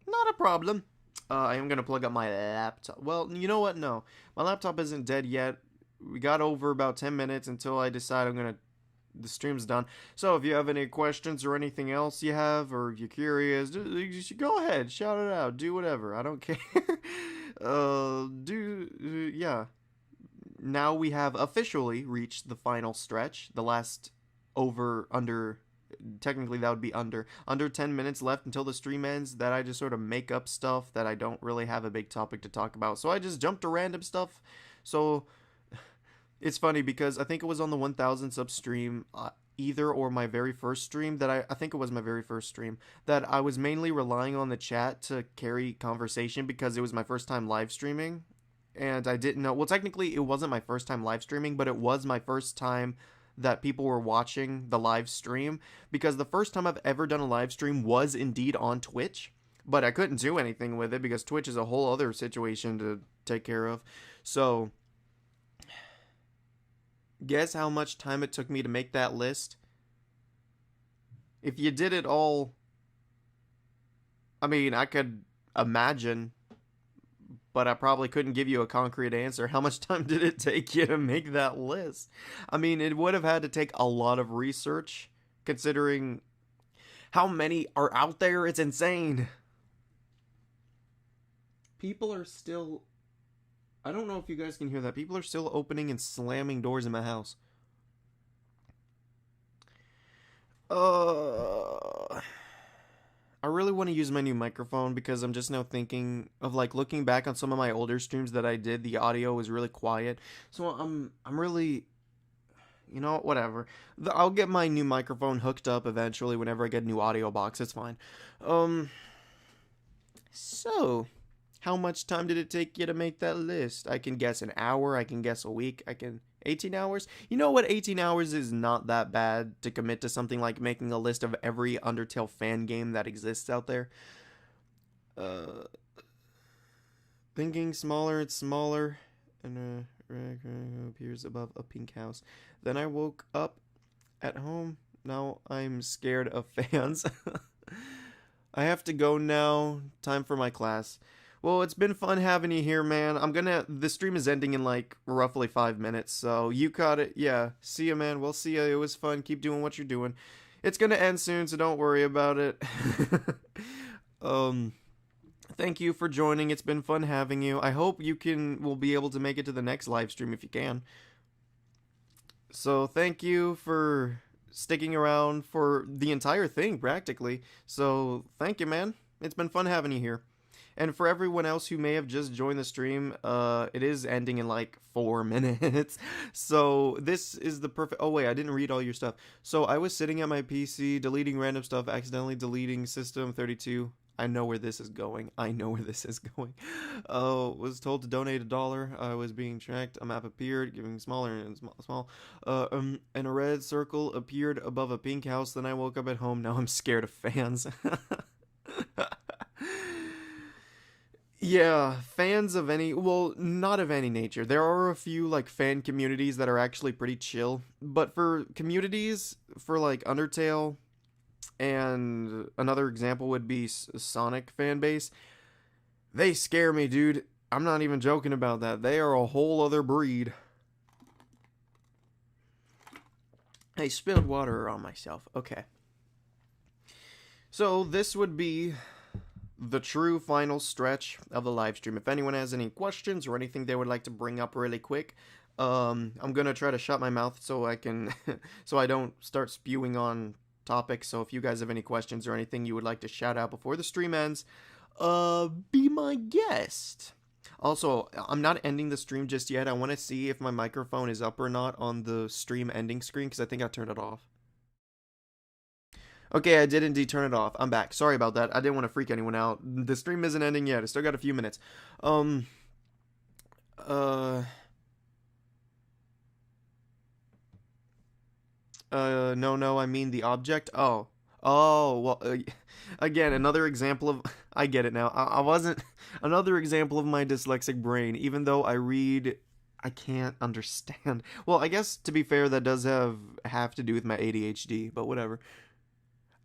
Not a problem. I am gonna plug up my laptop. Well, you know what? No, my laptop isn't dead yet. We got over about 10 minutes until I decide the stream's done. So if you have any questions or anything else you have, or if you're curious, you should go ahead, shout it out, do whatever. I don't care. Yeah. Now we have officially reached the final stretch. The last under technically that would be under 10 minutes left until the stream ends, that I just sort of make up stuff that I don't really have a big topic to talk about. So I just jump to random stuff. So it's funny because I think it was on the 1000 sub stream, either or my very first stream that I think it was my very first stream, that I was mainly relying on the chat to carry conversation because it was my first time live streaming. And I didn't know, well, technically it wasn't my first time live streaming, but it was my first time that people were watching the live stream, because the first time I've ever done a live stream was indeed on Twitch, but I couldn't do anything with it because Twitch is a whole other situation to take care of. So guess how much time it took me to make that list? If you did it all, I mean, I could imagine, but I probably couldn't give you a concrete answer. How much time did it take you to make that list? I mean, it would have had to take a lot of research, considering how many are out there. It's insane. People are still... I don't know if you guys can hear that. People are still opening and slamming doors in my house. I really want to use my new microphone because I'm just now thinking of, like, looking back on some of my older streams that I did. The audio was really quiet. So I'm really, you know, whatever. I'll get my new microphone hooked up eventually whenever I get a new audio box. It's fine. So how much time did it take you to make that list? I can guess an hour, I can guess a week, 18 hours? You know what, 18 hours is not that bad to commit to something like making a list of every Undertale fan game that exists out there. Thinking smaller and smaller, and appears above a pink house. Then I woke up at home. Now I'm scared of fans. I have to go now. Time for my class. Well, it's been fun having you here, man. The stream is ending in, like, roughly 5 minutes, so you caught it. Yeah, see ya, man. We'll see ya. It was fun. Keep doing what you're doing. It's gonna end soon, so don't worry about it. Thank you for joining. It's been fun having you. I hope will be able to make it to the next live stream if you can. So thank you for sticking around for the entire thing, practically. So thank you, man. It's been fun having you here. And for everyone else who may have just joined the stream, it is ending in like 4 minutes. So this is the perfect... Oh, wait, I didn't read all your stuff. So I was sitting at my PC, deleting random stuff, accidentally deleting System 32. I know where this is going. Was told to donate $1. I was being tracked. A map appeared, giving smaller and small. And a red circle appeared above a pink house. Then I woke up at home. Now I'm scared of fans. Yeah, fans of any, well, not of any nature. There are a few, like, fan communities that are actually pretty chill. But for communities, for, like, Undertale, and another example would be Sonic fan base, they scare me, dude. I'm not even joking about that. They are a whole other breed. I spilled water on myself. Okay. So this would be the true final stretch of the live stream. If anyone has any questions or anything they would like to bring up really quick, I'm gonna try to shut my mouth so I can so I don't start spewing on topics. So if you guys have any questions or anything you would like to shout out before the stream ends, be my guest. Also, I'm not ending the stream just yet. I want to see if my microphone is up or not on the stream ending screen, because I think I turned it off. Okay, I did indeed turn it off. I'm back. Sorry about that. I didn't want to freak anyone out. The stream isn't ending yet. I still got a few minutes. No, I mean the object. Oh, well, again, another example of, I get it now. I wasn't, another example of my dyslexic brain, even though I read, I can't understand. Well, I guess, to be fair, that does have to do with my ADHD, but whatever.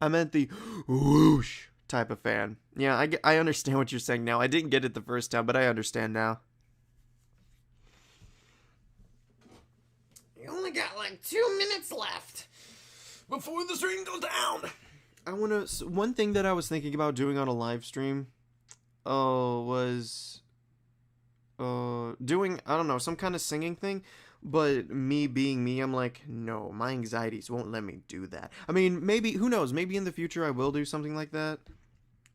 I meant the whoosh type of fan. Yeah, I understand what you're saying now. I didn't get it the first time, but I understand now. You only got like 2 minutes left before the stream goes down. One thing that I was thinking about doing on a live stream was doing, I don't know, some kind of singing thing. But me being me, I'm like, no, my anxieties won't let me do that. I mean, maybe, who knows, maybe in the future I will do something like that.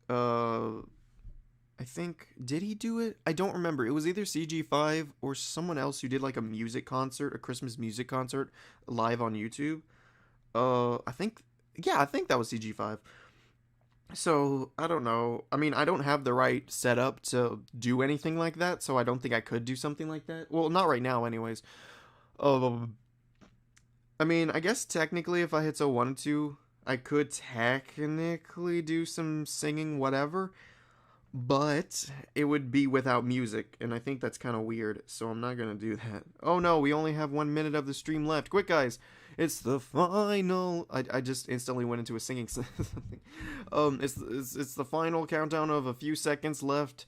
I think, did he do it? I don't remember. It was either CG5 or someone else who did like a music concert, a Christmas music concert, live on YouTube. I think that was CG5. So, I don't know. I mean, I don't have the right setup to do anything like that, so I don't think I could do something like that. Well, not right now, anyways. I mean, I guess technically if I had so wanted to, I could technically do some singing, whatever. But it would be without music, and I think that's kind of weird, so I'm not gonna do that. Oh no, we only have 1 minute of the stream left. Quick, guys! It's the final... I just instantly went into a singing something. It's the final countdown of a few seconds left.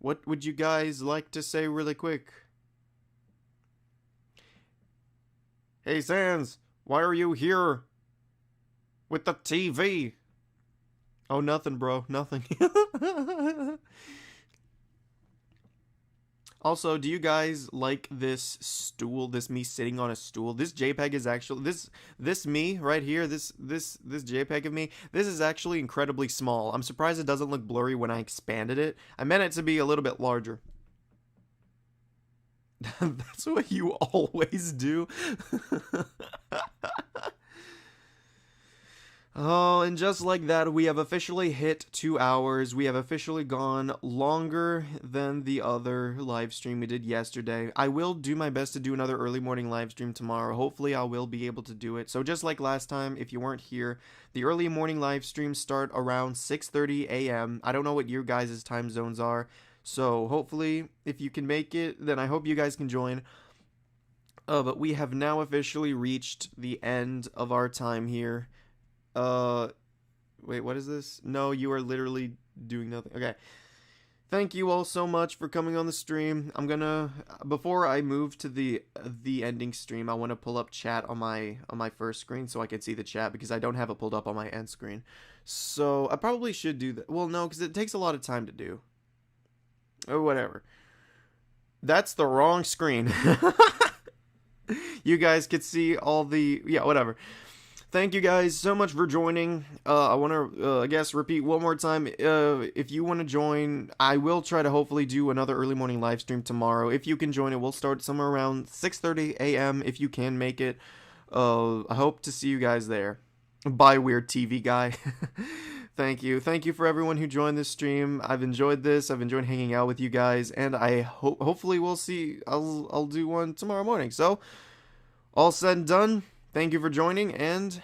What would you guys like to say really quick? Hey, Sans, why are you here with the TV? Oh, nothing, bro. Nothing. Also, do you guys like this stool? This me sitting on a stool? This JPEG is actually this me right here. This JPEG of me. This is actually incredibly small. I'm surprised it doesn't look blurry when I expanded it. I meant it to be a little bit larger. That's what you always do. Oh, and just like that, we have officially hit 2 hours. We have officially gone longer than the other live stream we did yesterday. I will do my best to do another early morning live stream tomorrow. Hopefully, I will be able to do it. So just like last time, if you weren't here, the early morning live streams start around 6:30 a.m. I don't know what your guys' time zones are. So hopefully, if you can make it, then I hope you guys can join. But we have now officially reached the end of our time here. Wait, what is this? No, you are literally doing nothing. Okay. Thank you all so much for coming on the stream. I'm gonna, before I move to the ending stream, I want to pull up chat on my first screen so I can see the chat because I don't have it pulled up on my end screen. So, I probably should do that. Well, no, because it takes a lot of time to do. Or whatever. That's the wrong screen. You guys could see all the, yeah, whatever. Thank you guys so much for joining. I want to, I guess, repeat one more time. If you want to join, I will try to hopefully do another early morning live stream tomorrow. If you can join it, we'll start somewhere around 6:30 a.m. if you can make it. I hope to see you guys there. Bye, weird TV guy. Thank you. Thank you for everyone who joined this stream. I've enjoyed this. I've enjoyed hanging out with you guys, and I hopefully we'll see. I'll do one tomorrow morning. So, all said and done. Thank you for joining, and